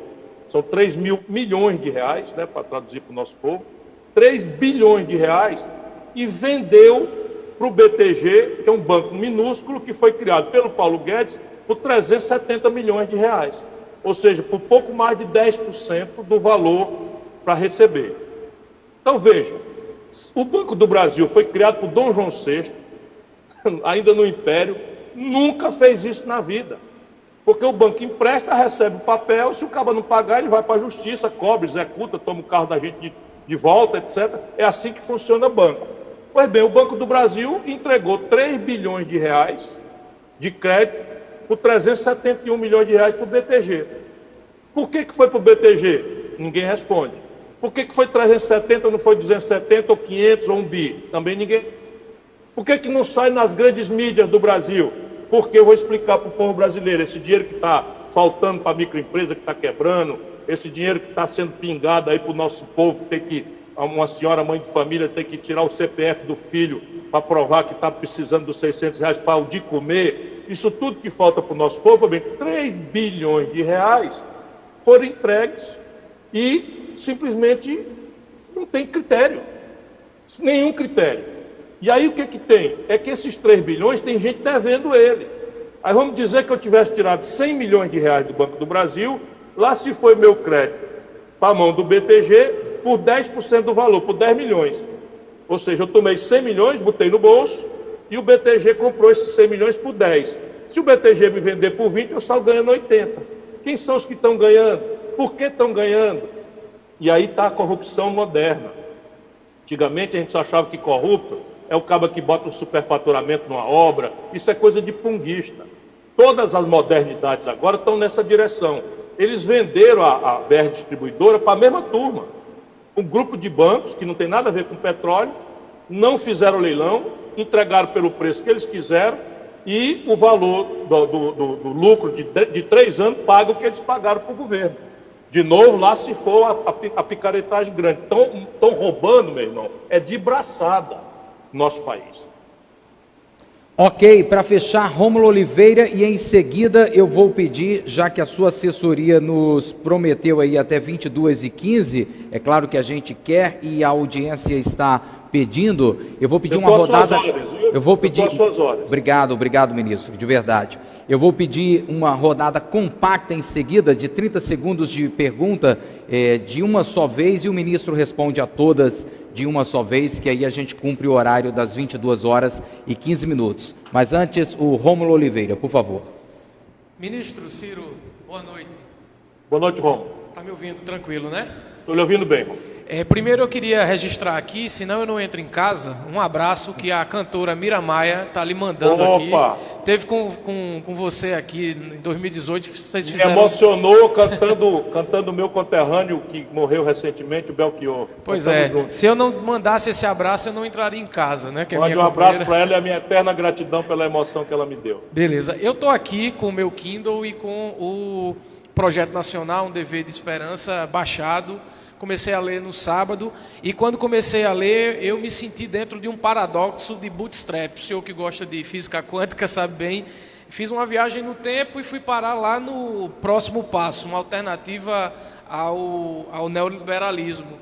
são 3 mil milhões de reais, né, para traduzir para o nosso povo, 3 bilhões de reais e vendeu para o BTG, que é um banco minúsculo que foi criado pelo Paulo Guedes, por 370 milhões de reais. Ou seja, por pouco mais de 10% do valor para receber. Então, veja, o Banco do Brasil foi criado por Dom João VI, ainda no Império, nunca fez isso na vida. Porque o banco empresta, recebe o papel, se o cara não pagar, ele vai para a justiça, cobra, executa, toma o carro da gente de volta, etc. É assim que funciona o banco. Pois bem, o Banco do Brasil entregou 3 bilhões de reais de crédito por 371 milhões de reais para o BTG. Por que foi para o BTG? Ninguém responde. Por que foi 370, não foi 270, ou 500, ou 1 bi? Também ninguém. Por que não sai nas grandes mídias do Brasil? Porque eu vou explicar para o povo brasileiro, esse dinheiro que está faltando para a microempresa que está quebrando, esse dinheiro que está sendo pingado aí para o nosso povo, tem que, uma senhora, mãe de família, tem que tirar o CPF do filho para provar que está precisando dos 600 reais para o de comer, isso tudo que falta para o nosso povo, bem, 3 bilhões de reais foram entregues e simplesmente não tem critério, nenhum critério. E aí o que tem? É que esses 3 bilhões tem gente devendo ele. Aí vamos dizer que eu tivesse tirado 100 milhões de reais do Banco do Brasil, lá se foi meu crédito para a mão do BTG por 10% do valor, por 10 milhões. Ou seja, eu tomei 100 milhões, botei no bolso, e o BTG comprou esses 100 milhões por 10. Se o BTG me vender por 20, eu saio ganhando 80. Quem são os que estão ganhando? Por que estão ganhando? E aí está a corrupção moderna. Antigamente a gente só achava que corrupto é o cabo que bota um superfaturamento numa obra, isso é coisa de punguista. Todas as modernidades agora estão nessa direção. Eles venderam a BR Distribuidora para a mesma turma. Um grupo de bancos que não tem nada a ver com petróleo, não fizeram leilão, entregaram pelo preço que eles quiseram e o valor do lucro de 3 anos paga o que eles pagaram para o governo. De novo, lá se for a picaretagem grande. Estão roubando, meu irmão, é de braçada nosso país. Ok, para fechar, Rômulo Oliveira, e em seguida eu vou pedir, já que a sua assessoria nos prometeu aí até 22h15, é claro que a gente quer e a audiência está pedindo, eu vou pedir uma rodada... Eu vou pedir... Obrigado, ministro, de verdade. Eu vou pedir uma rodada compacta em seguida, de 30 segundos de pergunta, de uma só vez, e o ministro responde a todas de uma só vez, que aí a gente cumpre o horário das 22h15. Mas antes, o Rômulo Oliveira, por favor. Ministro Ciro, boa noite. Boa noite, Rômulo. Está me ouvindo tranquilo, né? Estou lhe ouvindo bem. Primeiro eu queria registrar aqui, senão eu não entro em casa, um abraço que a cantora Mira Maia está lhe mandando aqui. Teve com você aqui em 2018, vocês fizeram... Me emocionou cantando o meu conterrâneo que morreu recentemente, o Belchior. Pois é, se eu não mandasse esse abraço, eu não entraria em casa, né? Que Mande um abraço para ela e a minha eterna gratidão pela emoção que ela me deu. Beleza, eu estou aqui com o meu Kindle e com o Projeto Nacional, um dever de esperança baixado. Comecei a ler no sábado, e quando comecei a ler, eu me senti dentro de um paradoxo de bootstrap. O senhor que gosta de física quântica sabe bem. Fiz uma viagem no tempo e fui parar lá no próximo passo, uma alternativa ao neoliberalismo.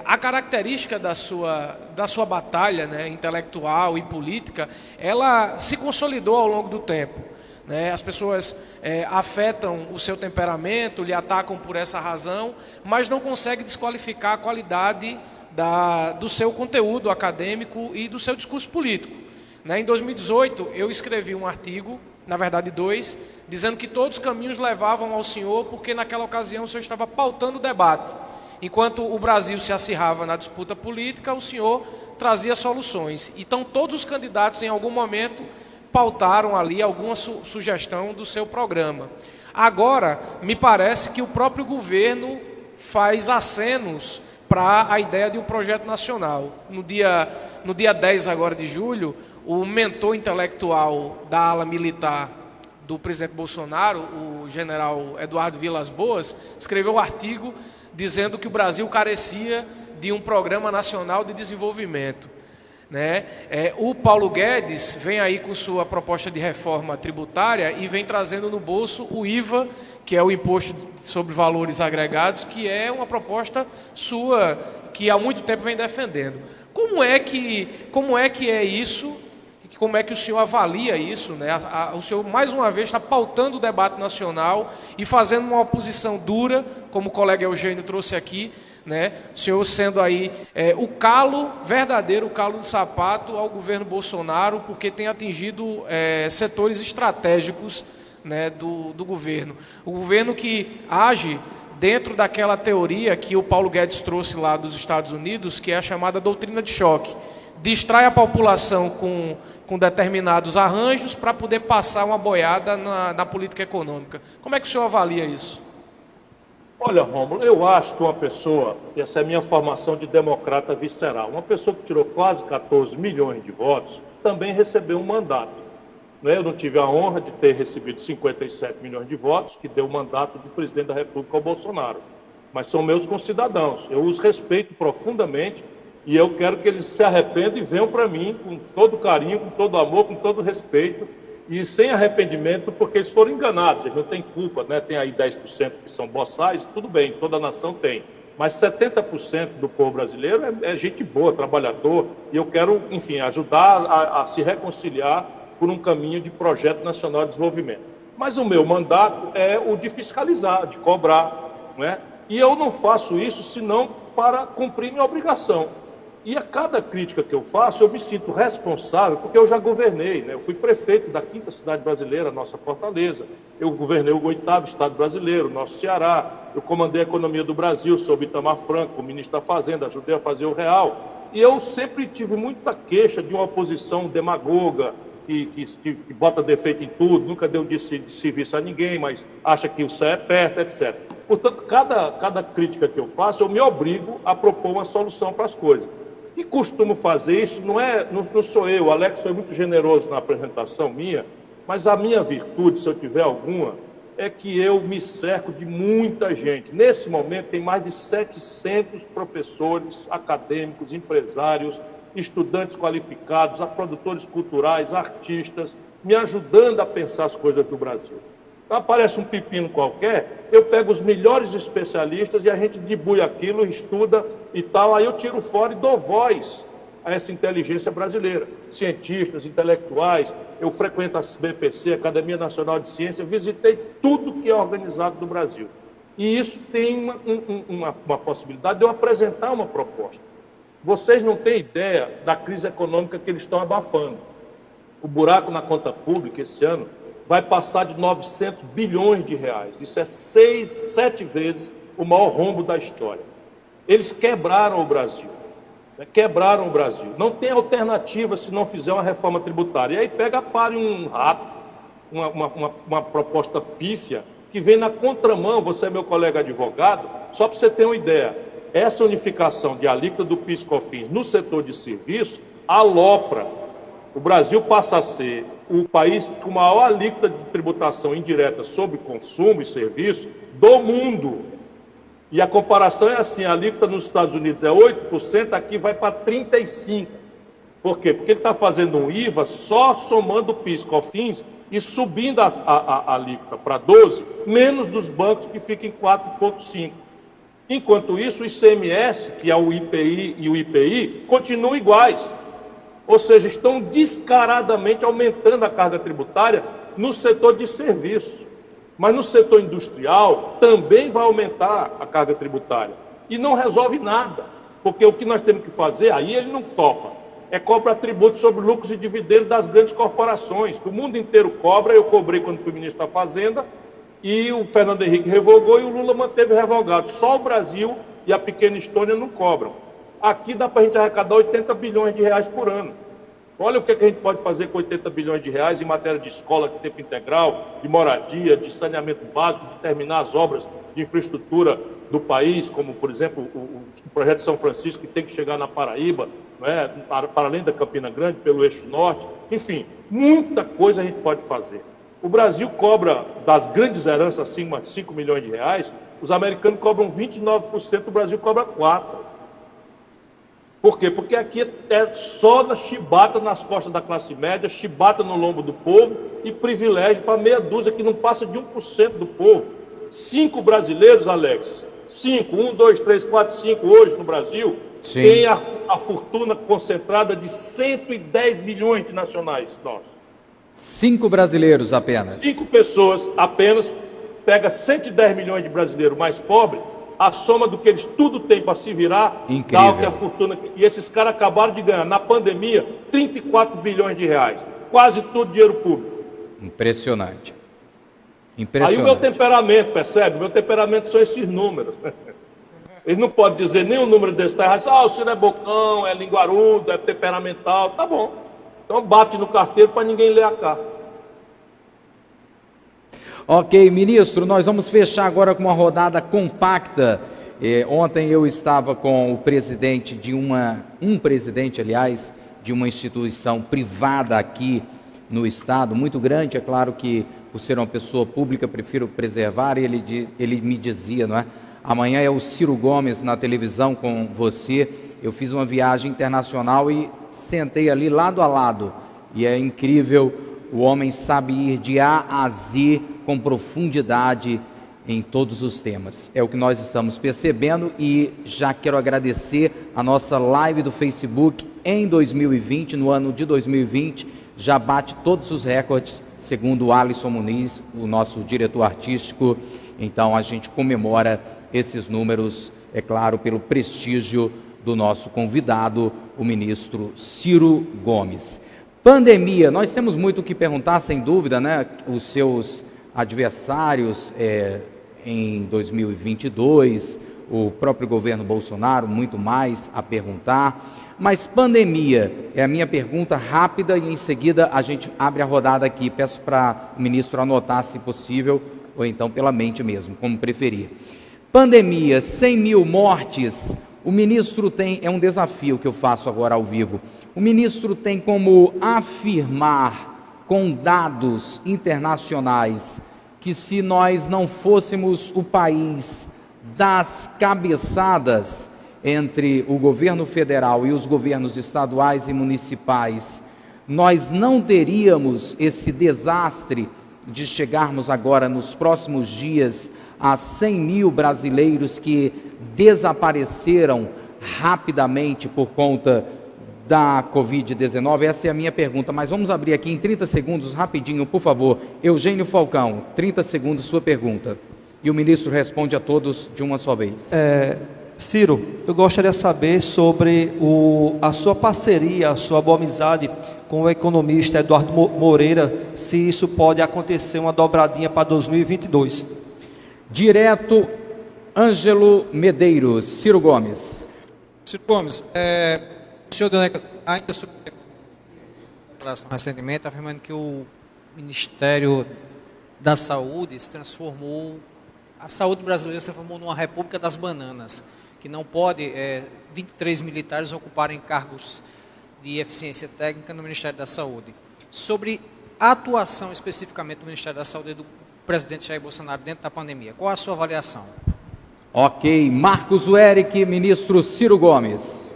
A característica da sua batalha, né, intelectual e política, ela se consolidou ao longo do tempo. né? As pessoas afetam o seu temperamento, lhe atacam por essa razão, mas não conseguem desqualificar a qualidade do seu conteúdo acadêmico e do seu discurso político, né? Em 2018, eu escrevi um artigo, na verdade 2, dizendo que todos os caminhos levavam ao senhor, porque naquela ocasião o senhor estava pautando o debate. Enquanto o Brasil se acirrava na disputa política, o senhor trazia soluções. Então todos os candidatos em algum momento pautaram ali alguma sugestão do seu programa. Agora, me parece que o próprio governo faz acenos para a ideia de um projeto nacional. No dia 10 agora de julho, o mentor intelectual da ala militar do presidente Bolsonaro, o general Eduardo Vilas Boas, escreveu um artigo dizendo que o Brasil carecia de um programa nacional de desenvolvimento, né? O Paulo Guedes vem aí com sua proposta de reforma tributária e vem trazendo no bolso o IVA, que é o Imposto sobre Valores Agregados, que é uma proposta sua, que há muito tempo vem defendendo. Como é que é isso? Como é que o senhor avalia isso, né? O senhor, mais uma vez, está pautando o debate nacional e fazendo uma oposição dura, como o colega Eugênio trouxe aqui, né? O senhor sendo aí o calo, verdadeiro calo de sapato ao governo Bolsonaro, porque tem atingido setores estratégicos, né, do governo. O governo que age dentro daquela teoria que o Paulo Guedes trouxe lá dos Estados Unidos, que é a chamada doutrina de choque. Distrai a população com determinados arranjos para poder passar uma boiada na política econômica. Como é que o senhor avalia isso? Olha, Rômulo, eu acho que uma pessoa, essa é a minha formação de democrata visceral, uma pessoa que tirou quase 14 milhões de votos, também recebeu um mandato. Eu não tive a honra de ter recebido 57 milhões de votos, que deu o mandato do presidente da República ao Bolsonaro. Mas são meus concidadãos, eu os respeito profundamente e eu quero que eles se arrependam e venham para mim com todo carinho, com todo amor, com todo respeito e sem arrependimento, porque eles foram enganados, eles não têm culpa, né? Tem aí 10% que são boçais, tudo bem, toda nação tem. Mas 70% do povo brasileiro é gente boa, trabalhador, e eu quero, enfim, ajudar a se reconciliar por um caminho de projeto nacional de desenvolvimento. Mas o meu mandato é o de fiscalizar, de cobrar, né? E eu não faço isso senão para cumprir minha obrigação. E a cada crítica que eu faço, eu me sinto responsável, porque eu já governei, né? Eu fui prefeito da 5ª cidade brasileira, nossa Fortaleza. Eu governei o 8º estado brasileiro, nosso Ceará. Eu comandei a economia do Brasil, sob Itamar Franco, o ministro da Fazenda, ajudei a fazer o real. E eu sempre tive muita queixa de uma oposição demagoga, que bota defeito em tudo, nunca deu de serviço a ninguém, mas acha que o céu é perto, etc. Portanto, cada crítica que eu faço, eu me obrigo a propor uma solução para as coisas. E costumo fazer isso, não sou eu, o Alex foi muito generoso na apresentação minha, mas a minha virtude, se eu tiver alguma, é que eu me cerco de muita gente. Nesse momento tem mais de 700 professores, acadêmicos, empresários, estudantes qualificados, produtores culturais, artistas, me ajudando a pensar as coisas do Brasil. Então aparece um pepino qualquer, eu pego os melhores especialistas e a gente debulha aquilo, estuda e tal, aí eu tiro fora e dou voz a essa inteligência brasileira. Cientistas, intelectuais, eu frequento a BPC, Academia Nacional de Ciência, visitei tudo que é organizado no Brasil. E isso tem uma possibilidade de eu apresentar uma proposta. Vocês não têm ideia da crise econômica que eles estão abafando. O buraco na conta pública esse ano vai passar de 900 bilhões de reais. Isso é 7 vezes o maior rombo da história. Eles quebraram o Brasil. Quebraram o Brasil. Não tem alternativa se não fizer uma reforma tributária. E aí pega, para um rato, uma proposta pífia, que vem na contramão, você é meu colega advogado, só para você ter uma ideia. Essa unificação de alíquota do PIS/COFINS no setor de serviço alopra. O Brasil passa a ser o país com maior alíquota de tributação indireta sobre consumo e serviço do mundo. E a comparação é assim, a alíquota nos Estados Unidos é 8%, aqui vai para 35%. Por quê? Porque ele está fazendo um IVA só somando o PIS/COFINS e subindo a alíquota para 12%, menos dos bancos que ficam em 4,5%. Enquanto isso, o ICMS, que é o IPI e o IPI, continuam iguais. Ou seja, estão descaradamente aumentando a carga tributária no setor de serviço. Mas no setor industrial também vai aumentar a carga tributária. E não resolve nada, porque o que nós temos que fazer, aí ele não topa, é cobrar tributo sobre lucros e dividendos das grandes corporações, que o mundo inteiro cobra. Eu cobrei quando fui ministro da Fazenda, e o Fernando Henrique revogou e o Lula manteve revogado. Só o Brasil e a pequena Estônia não cobram. Aqui dá para a gente arrecadar 80 bilhões de reais por ano. Olha o que a gente pode fazer com 80 bilhões de reais em matéria de escola de tempo integral, de moradia, de saneamento básico, de terminar as obras de infraestrutura do país, como, por exemplo, o projeto de São Francisco, que tem que chegar na Paraíba, né, para além da Campina Grande, pelo eixo norte. Enfim, muita coisa a gente pode fazer. O Brasil cobra, das grandes heranças, acima de 5 milhões de reais, os americanos cobram 29%, o Brasil cobra 4%. Por quê? Porque aqui é só na chibata nas costas da classe média, chibata no lombo do povo e privilégio para meia dúzia que não passa de 1% do povo. 5 brasileiros, Alex, 5, 1, 2, 3, 4, 5 hoje no Brasil, sim, tem a fortuna concentrada de 110 milhões de nacionais nossos. 5 brasileiros apenas. 5 pessoas apenas, pega 110 milhões de brasileiros mais pobres, a soma do que eles tudo têm para se virar, incrível, dá o que a fortuna... E esses caras acabaram de ganhar, na pandemia, 34 bilhões de reais. Quase tudo dinheiro público. Impressionante. Impressionante. Aí o meu temperamento, percebe? Meu temperamento são esses números. Eles não podem dizer nem um número desse está errado. O senhor é bocão, é linguarudo, é temperamental. Tá bom. Então bate no carteiro para ninguém ler a carta. Ok, ministro, nós vamos fechar agora com uma rodada compacta. Ontem eu estava com o presidente de um presidente, aliás, de uma instituição privada aqui no estado, muito grande. É claro que, por ser uma pessoa pública, prefiro preservar. Ele me dizia, não é? Amanhã é o Ciro Gomes na televisão com você. Eu fiz uma viagem internacional e sentei ali lado a lado. E é incrível, o homem sabe ir de A a Z com profundidade em todos os temas. É o que nós estamos percebendo e já quero agradecer a nossa live do Facebook em 2020, no ano de 2020, já bate todos os recordes, segundo o Alisson Muniz, o nosso diretor artístico. Então a gente comemora esses números, é claro, pelo prestígio do nosso convidado, o ministro Ciro Gomes. Pandemia, nós temos muito o que perguntar, sem dúvida, né? Os seus adversários em 2022, o próprio governo Bolsonaro, muito mais a perguntar. Mas pandemia é a minha pergunta rápida e em seguida a gente abre a rodada aqui. Peço para o ministro anotar, se possível, ou então pela mente mesmo, como preferir. Pandemia, 100 mil mortes, o ministro tem, é um desafio que eu faço agora ao vivo, o ministro tem como afirmar com dados internacionais que se nós não fôssemos o país das cabeçadas entre o governo federal e os governos estaduais e municipais, nós não teríamos esse desastre de chegarmos agora nos próximos dias a 100 mil brasileiros que desapareceram rapidamente por conta da Covid-19? Essa é a minha pergunta, mas vamos abrir aqui em 30 segundos, rapidinho, por favor. Eugênio Falcão, 30 segundos, sua pergunta. E o ministro responde a todos de uma só vez. Ciro, eu gostaria de saber sobre a sua parceria, a sua boa amizade com o economista Eduardo Moreira, se isso pode acontecer uma dobradinha para 2022. Direto, Ângelo Medeiros, Ciro Gomes. Ciro Gomes, o senhor deu ainda sobre recentemente, afirmando que o Ministério da Saúde se transformou, a saúde brasileira se transformou numa república das bananas, que não pode 23 militares ocuparem cargos de eficiência técnica no Ministério da Saúde. Sobre a atuação especificamente do Ministério da Saúde e do presidente Jair Bolsonaro dentro da pandemia, qual a sua avaliação? Ok, Marcos Ueric, ministro Ciro Gomes.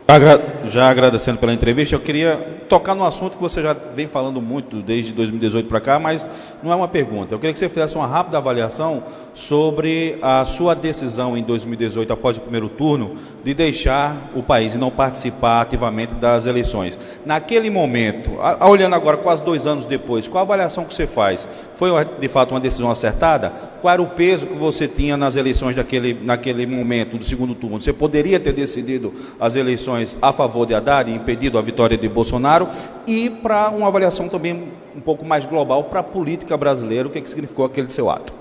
Já agradecendo pela entrevista, eu queria tocar no assunto que você já vem falando muito desde 2018 para cá, mas não é uma pergunta. Eu queria que você fizesse uma rápida avaliação sobre a sua decisão em 2018, após o primeiro turno, de deixar o país e não participar ativamente das eleições. Naquele momento, olhando agora quase 2 anos depois, qual a avaliação que você faz? Foi de fato uma decisão acertada? Qual era o peso que você tinha nas eleições naquele momento do segundo turno? Você poderia ter decidido as eleições a favor de Haddad e impedido a vitória de Bolsonaro? E para uma avaliação também um pouco mais global para a política brasileira, o que significou aquele seu ato?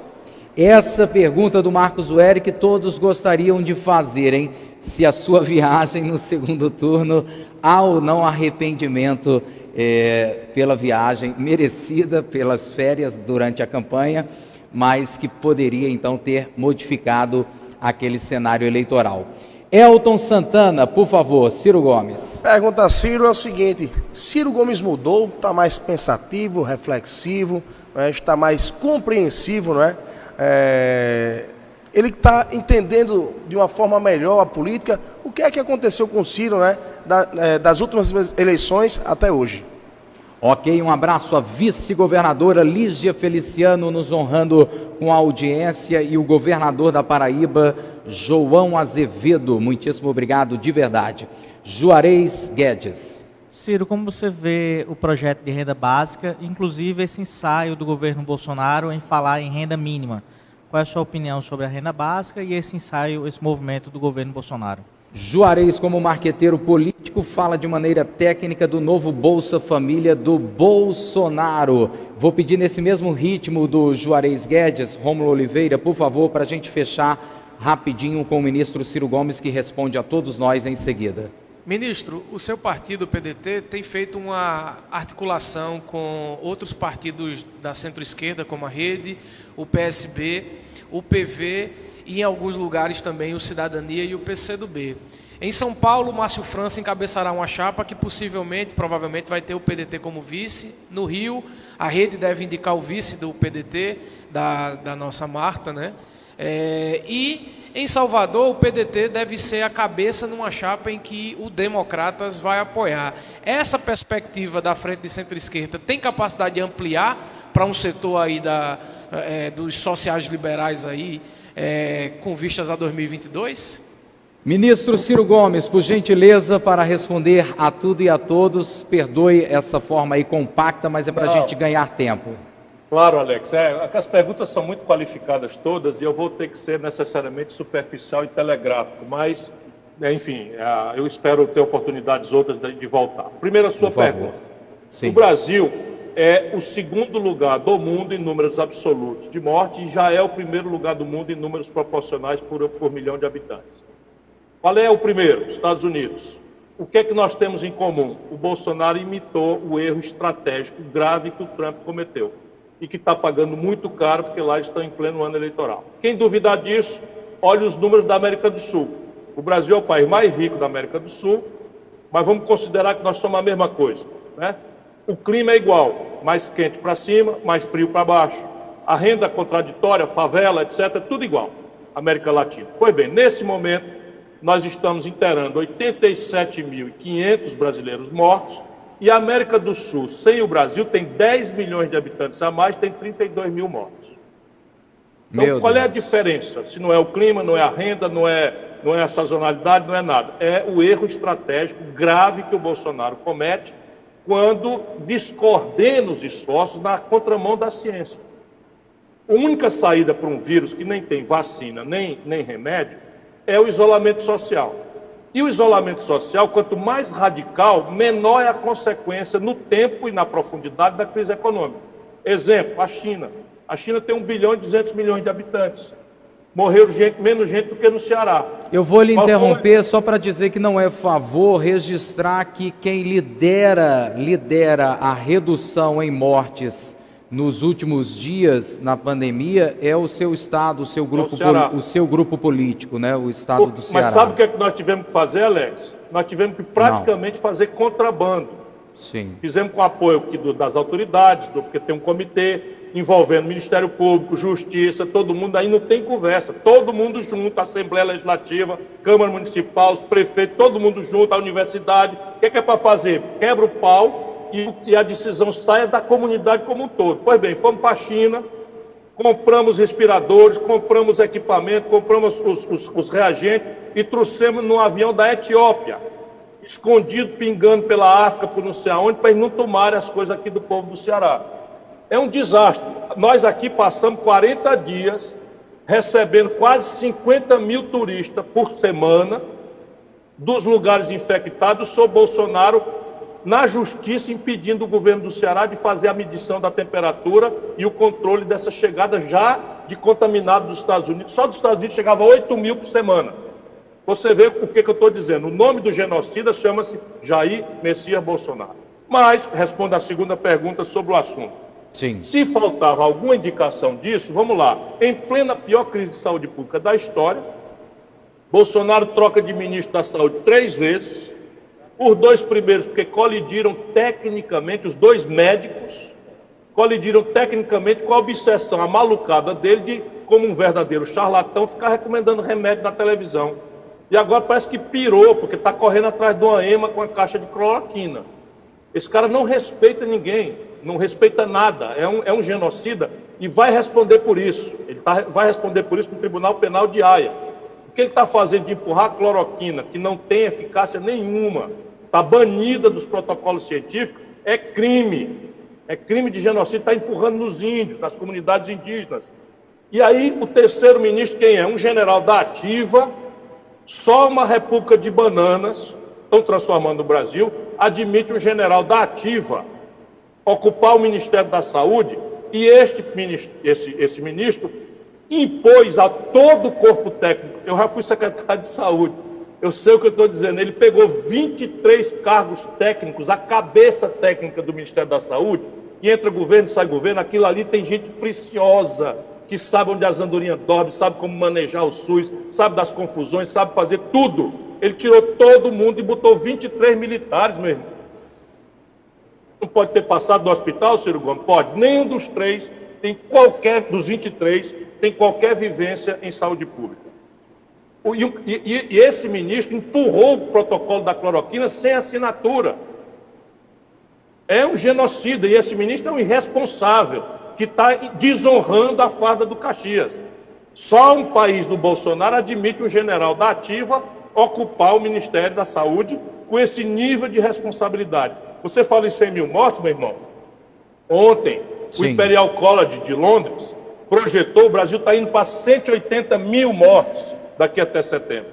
Essa pergunta do Marcos Wery que todos gostariam de fazer, hein? Se a sua viagem no segundo turno há ou não arrependimento pela viagem merecida, pelas férias durante a campanha, mas que poderia então ter modificado aquele cenário eleitoral. Elton Santana, por favor, Ciro Gomes. Pergunta a Ciro é o seguinte: Ciro Gomes mudou, está mais pensativo, reflexivo, né, está mais compreensivo, não é? Ele está entendendo de uma forma melhor a política. O que é que aconteceu com o Ciro, né, das últimas eleições até hoje? Ok, um abraço à vice-governadora Lígia Feliciano, nos honrando com a audiência, e o governador da Paraíba, João Azevedo. Muitíssimo obrigado, de verdade. Juarez Guedes. Ciro, como você vê o projeto de renda básica, inclusive esse ensaio do governo Bolsonaro em falar em renda mínima? Qual é a sua opinião sobre a renda básica e esse ensaio, esse movimento do governo Bolsonaro? Juarez, como marqueteiro político, fala de maneira técnica do novo Bolsa Família do Bolsonaro. Vou pedir nesse mesmo ritmo do Juarez Guedes, Rômulo Oliveira, por favor, para a gente fechar rapidinho com o ministro Ciro Gomes, que responde a todos nós em seguida. Ministro, o seu partido, o PDT, tem feito uma articulação com outros partidos da centro-esquerda, como a Rede, o PSB, o PV e em alguns lugares também o Cidadania e o PCdoB. Em São Paulo, Márcio França encabeçará uma chapa que provavelmente vai ter o PDT como vice. No Rio, a Rede deve indicar o vice do PDT, da nossa Marta, né? E em Salvador, o PDT deve ser a cabeça numa chapa em que o Democratas vai apoiar. Essa perspectiva da frente de centro-esquerda tem capacidade de ampliar para um setor aí dos sociais liberais aí, com vistas a 2022? Ministro Ciro Gomes, por gentileza, para responder a tudo e a todos. Perdoe essa forma aí compacta, mas é para a gente ganhar tempo. Claro, Alex. As perguntas são muito qualificadas todas e eu vou ter que ser necessariamente superficial e telegráfico, mas, enfim, eu espero ter oportunidades outras de voltar. Primeiro, a sua pergunta. Sim. O Brasil é o segundo lugar do mundo em números absolutos de morte e já é o primeiro lugar do mundo em números proporcionais por milhão de habitantes. Qual é o primeiro? Estados Unidos. O que é que nós temos em comum? O Bolsonaro imitou o erro estratégico grave que o Trump cometeu e que está pagando muito caro porque lá estão em pleno ano eleitoral. Quem duvidar disso, olhe os números da América do Sul. O Brasil é o país mais rico da América do Sul, mas vamos considerar que nós somos a mesma coisa, né? O clima é igual, mais quente para cima, mais frio para baixo. A renda contraditória, favela, etc., tudo igual, América Latina. Pois bem, nesse momento, nós estamos inteirando 87.500 brasileiros mortos e a América do Sul, sem o Brasil, tem 10 milhões de habitantes a mais, tem 32 mil mortos. Então, qual é a diferença? Se não é o clima, não é a renda, não é a sazonalidade, não é nada. É o erro estratégico grave que o Bolsonaro comete quando descoordena os esforços na contramão da ciência. A única saída para um vírus que nem tem vacina, nem remédio, é o isolamento social. E o isolamento social, quanto mais radical, menor é a consequência no tempo e na profundidade da crise econômica. Exemplo, a China. A China tem 1 bilhão e 200 milhões de habitantes. Morreu menos gente do que no Ceará. Eu vou lhe interromper só para dizer que não é favor registrar que quem lidera a redução em mortes nos últimos dias na pandemia é o seu estado, o seu grupo político, né? O estado do Ceará. Mas sabe o que é que nós tivemos que fazer, Alex? Nós tivemos que praticamente fazer contrabando. Sim. Fizemos com apoio das autoridades, porque tem um comitê, envolvendo Ministério Público, Justiça, todo mundo, aí não tem conversa. Todo mundo junto, Assembleia Legislativa, Câmara Municipal, os prefeitos, todo mundo junto, a universidade. O que é para fazer? Quebra o pau e a decisão saia da comunidade como um todo. Pois bem, fomos para a China, compramos respiradores, compramos equipamento, compramos os reagentes e trouxemos num avião da Etiópia, escondido, pingando pela África, por não sei aonde, para eles não tomarem as coisas aqui do povo do Ceará. É um desastre. Nós aqui passamos 40 dias recebendo quase 50 mil turistas por semana dos lugares infectados, sob Bolsonaro na justiça impedindo o governo do Ceará de fazer a medição da temperatura e o controle dessa chegada já de contaminado dos Estados Unidos. Só dos Estados Unidos chegava 8 mil por semana. Você vê o que eu estou dizendo. O nome do genocida chama-se Jair Messias Bolsonaro. Mas, respondo à segunda pergunta sobre o assunto. Sim. Se faltava alguma indicação disso, vamos lá. Em plena pior crise de saúde pública da história, Bolsonaro troca de ministro da Saúde 3 vezes. Os 2 primeiros, porque colidiram tecnicamente, os 2 médicos, colidiram tecnicamente com a obsessão, a malucada dele de, como um verdadeiro charlatão, ficar recomendando remédio na televisão. E agora parece que pirou, porque está correndo atrás de uma ema com a caixa de cloroquina. Esse cara não respeita ninguém, não respeita nada, é um genocida e vai responder por isso. Vai responder por isso no Tribunal Penal de Haia. O que ele está fazendo de empurrar a cloroquina, que não tem eficácia nenhuma, está banida dos protocolos científicos, é crime. É crime de genocídio, está empurrando nos índios, nas comunidades indígenas. E aí o terceiro ministro quem é? Um general da ativa, só uma república de bananas, estão transformando o Brasil, admite um general da ativa ocupar o Ministério da Saúde e esse ministro impôs a todo o corpo técnico. Eu já fui secretário de saúde, eu sei o que eu estou dizendo. Ele pegou 23 cargos técnicos, a cabeça técnica do Ministério da Saúde, e entra governo, sai governo, aquilo ali tem gente preciosa, que sabe onde as andorinhas dormem, sabe como manejar o SUS, sabe das confusões, sabe fazer tudo. Ele tirou todo mundo e botou 23 militares, meu irmão. Não pode ter passado no hospital, Ciro Gomes? Pode. Nenhum dos 3 tem dos 23 tem qualquer vivência em saúde pública. E esse ministro empurrou o protocolo da cloroquina sem assinatura. É um genocida, e esse ministro é um irresponsável, que está desonrando a farda do Caxias. Só um país do Bolsonaro admite um general da ativa ocupar o Ministério da Saúde com esse nível de responsabilidade. Você fala em 100 mil mortos, meu irmão? Ontem, o Imperial College de Londres projetou, o Brasil está indo para 180 mil mortos daqui até setembro,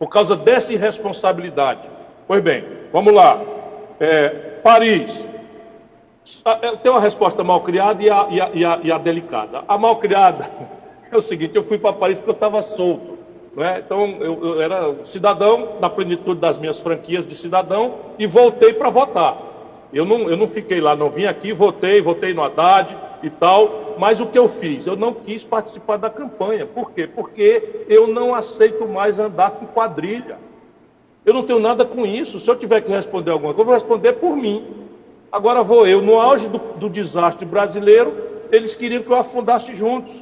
por causa dessa irresponsabilidade. Pois bem, vamos lá. Paris. Eu tenho uma resposta mal criada e a delicada. A mal criada é o seguinte: eu fui para Paris porque eu estava solto, né? Então eu era cidadão na plenitude das minhas franquias de cidadão e voltei para votar. Eu não fiquei lá, não vim aqui, votei no Haddad e tal, mas o que eu fiz? Eu não quis participar da campanha. Por quê? Porque eu não aceito mais andar com quadrilha. Eu não tenho nada com isso. Se eu tiver que responder alguma coisa, eu vou responder por mim. Agora vou eu, no auge do desastre brasileiro, eles queriam que eu afundasse junto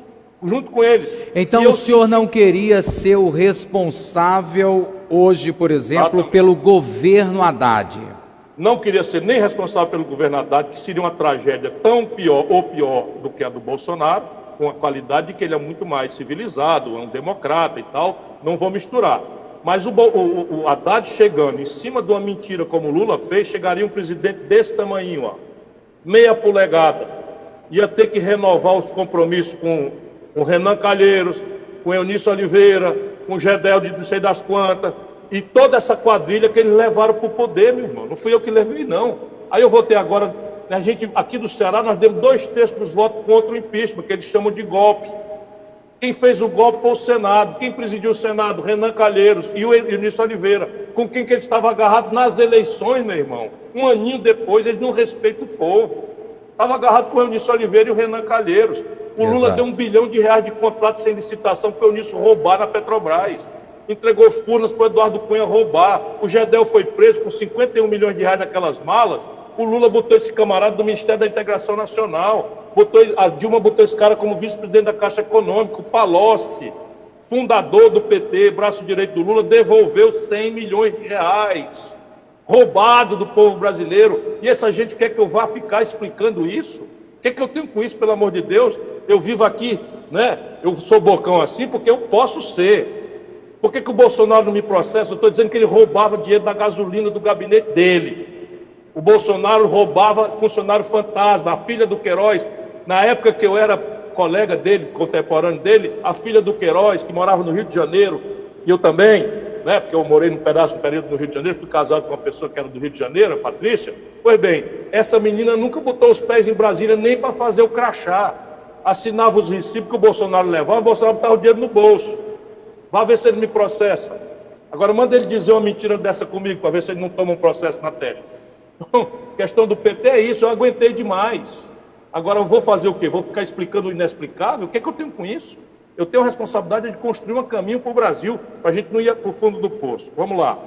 com eles. Então o senhor não queria ser o responsável hoje, por exemplo, pelo governo Haddad? Não queria ser nem responsável pelo governo Haddad, que seria uma tragédia tão pior ou pior do que a do Bolsonaro, com a qualidade de que ele é muito mais civilizado, é um democrata e tal, não vou misturar. Mas o Haddad chegando em cima de uma mentira como o Lula fez, chegaria um presidente desse tamanho, ó, meia polegada, ia ter que renovar os compromissos com o Renan Calheiros, com Eunício Oliveira, com o Gedel de não sei das quantas, e toda essa quadrilha que eles levaram para o poder, meu irmão. Não fui eu que levei, não. Aí eu votei agora, a gente aqui do Ceará, nós demos 2/3 dos votos contra o impeachment, que eles chamam de golpe. Quem fez o golpe foi o Senado. Quem presidiu o Senado? Renan Calheiros e o Eunício Oliveira. Com quem que eles estavam agarrados nas eleições, meu irmão. Um aninho depois, eles não respeitam o povo. Estava agarrado com o Eunício Oliveira e o Renan Calheiros. O Lula deu R$1 bilhão de contrato sem licitação para o Eunício roubar na Petrobras. Entregou Furnas para o Eduardo Cunha roubar. O Gedel foi preso com R$51 milhões naquelas malas. O Lula botou esse camarada do Ministério da Integração Nacional, a Dilma botou esse cara como vice-presidente da Caixa Econômica, o Palocci, fundador do PT, braço direito do Lula, devolveu 100 milhões de reais, roubado do povo brasileiro, e essa gente quer que eu vá ficar explicando isso? O que é que eu tenho com isso, pelo amor de Deus? Eu vivo aqui, né? Eu sou bocão assim porque eu posso ser. Por que o Bolsonaro não me processa? Eu estou dizendo que ele roubava dinheiro da gasolina do gabinete dele. O Bolsonaro roubava funcionário fantasma, a filha do Queiroz, na época que eu era colega dele, contemporâneo dele, a filha do Queiroz, que morava no Rio de Janeiro, e eu também, né, porque eu morei num período no Rio de Janeiro, fui casado com uma pessoa que era do Rio de Janeiro, a Patrícia. Pois bem, essa menina nunca botou os pés em Brasília nem para fazer o crachá. Assinava os recibos que o Bolsonaro levava, o Bolsonaro botava o dinheiro no bolso. Vai ver se ele me processa. Agora manda ele dizer uma mentira dessa comigo, para ver se ele não toma um processo na testa. Então, questão do PT é isso, eu aguentei demais. Agora eu vou fazer o quê? Vou ficar explicando o inexplicável? O que é que eu tenho com isso? Eu tenho a responsabilidade de construir um caminho para o Brasil, para a gente não ir para o fundo do poço. Vamos lá.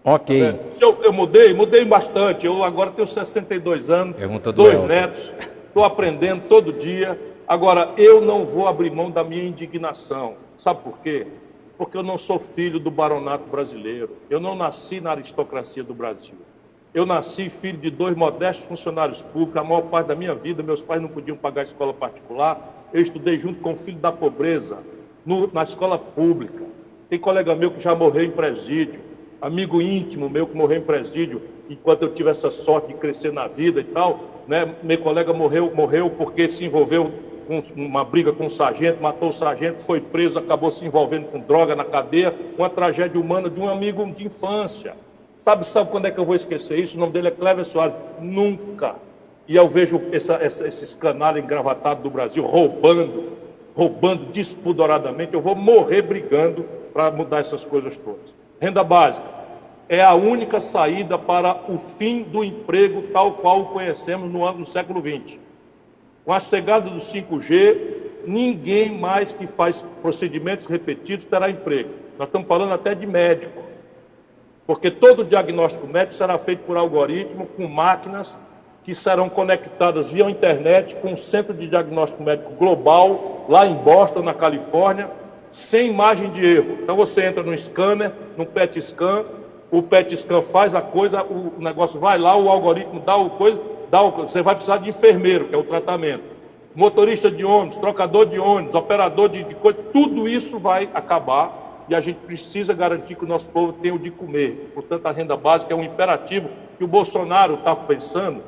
Ok. Eu mudei bastante. Eu agora tenho 62 anos, 2 netos, estou aprendendo todo dia. Agora, eu não vou abrir mão da minha indignação. Sabe por quê? Porque eu não sou filho do baronato brasileiro. Eu não nasci na aristocracia do Brasil. Eu nasci filho de 2 modestos funcionários públicos. A maior parte da minha vida, meus pais não podiam pagar escola particular. Eu estudei junto com o filho da pobreza, na escola pública. Tem colega meu que já morreu em presídio, amigo íntimo meu que morreu em presídio, enquanto eu tive essa sorte de crescer na vida e tal, né? Meu colega morreu porque se envolveu com uma briga com um sargento, matou o sargento, foi preso, acabou se envolvendo com droga na cadeia, uma tragédia humana de um amigo de infância. Sabe quando é que eu vou esquecer isso? O nome dele é Cléber Soares. Nunca. E eu vejo esses canalhas engravatados do Brasil roubando despundoradamente. Eu vou morrer brigando para mudar essas coisas todas. Renda básica é a única saída para o fim do emprego tal qual o conhecemos no século XX. Com a chegada do 5G, ninguém mais que faz procedimentos repetidos terá emprego. Nós estamos falando até de médico. Porque todo diagnóstico médico será feito por algoritmo, com máquinas que serão conectadas via internet com um centro de diagnóstico médico global, lá em Boston, na Califórnia, sem margem de erro. Então você entra no scanner, no PET scan, o PET scan faz a coisa, o negócio vai lá, o algoritmo dá o coisa, você vai precisar de enfermeiro, que é o tratamento. Motorista de ônibus, trocador de ônibus, operador de coisa, tudo isso vai acabar. E a gente precisa garantir que o nosso povo tenha o de comer. Portanto, a renda básica é um imperativo que o Bolsonaro está pensando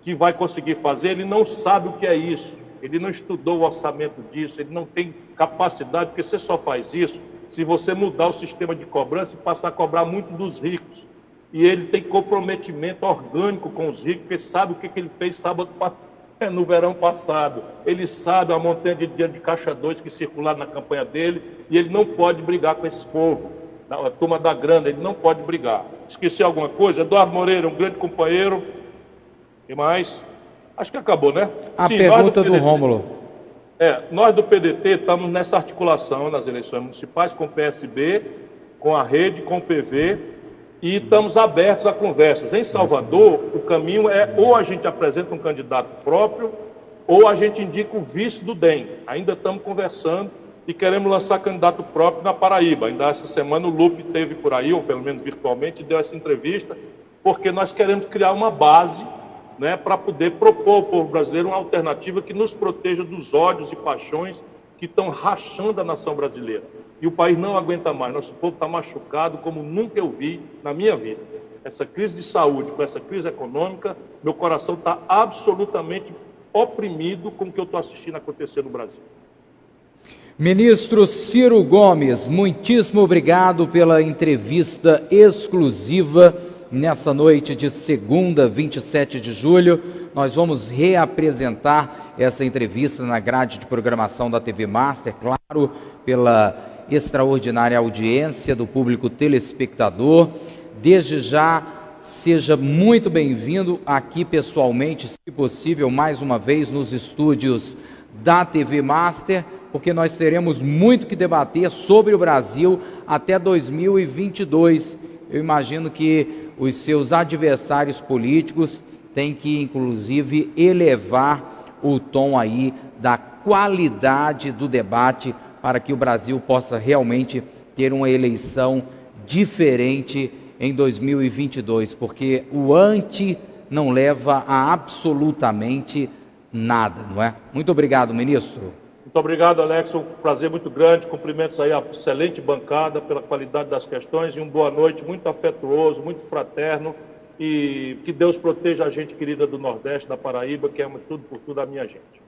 que vai conseguir fazer. Ele não sabe o que é isso. Ele não estudou o orçamento disso. Ele não tem capacidade, porque você só faz isso se você mudar o sistema de cobrança e passar a cobrar muito dos ricos. E ele tem comprometimento orgânico com os ricos, porque sabe o que ele fez no verão passado. Ele sabe a montanha de dinheiro de caixa 2 que circularam na campanha dele, e ele não pode brigar com esse povo, a turma da grana, ele não pode brigar. Esqueci alguma coisa? Eduardo Moreira, um grande companheiro. E mais? Acho que acabou, né? Sim, pergunta do Rômulo. Nós do PDT estamos nessa articulação nas eleições municipais com o PSB, com a rede, com o PV, e estamos abertos a conversas. Em Salvador, o caminho é ou a gente apresenta um candidato próprio, ou a gente indica o vice do DEM. Ainda estamos conversando e queremos lançar candidato próprio na Paraíba. Ainda essa semana o Lupe esteve por aí, ou pelo menos virtualmente, e deu essa entrevista, porque nós queremos criar uma base, né, para poder propor ao povo brasileiro uma alternativa que nos proteja dos ódios e paixões que estão rachando a nação brasileira. E o país não aguenta mais. Nosso povo está machucado como nunca eu vi na minha vida. Essa crise de saúde, com essa crise econômica, meu coração está absolutamente oprimido com o que eu estou assistindo acontecer no Brasil. Ministro Ciro Gomes, muitíssimo obrigado pela entrevista exclusiva nessa noite de segunda, 27 de julho. Nós vamos reapresentar essa entrevista na grade de programação da TV Master, claro, pela extraordinária audiência do público telespectador. Desde já, seja muito bem-vindo aqui pessoalmente, se possível, mais uma vez nos estúdios da TV Master, porque nós teremos muito que debater sobre o Brasil até 2022. Eu imagino que os seus adversários políticos têm que, inclusive, elevar o tom aí da qualidade do debate para que o Brasil possa realmente ter uma eleição diferente em 2022, porque o anti não leva a absolutamente nada, não é? Muito obrigado, ministro. Muito obrigado, Alex. Um prazer muito grande. Cumprimentos aí à excelente bancada pela qualidade das questões e uma boa noite muito afetuoso, muito fraterno, e que Deus proteja a gente querida do Nordeste, da Paraíba, que é tudo por tudo a minha gente.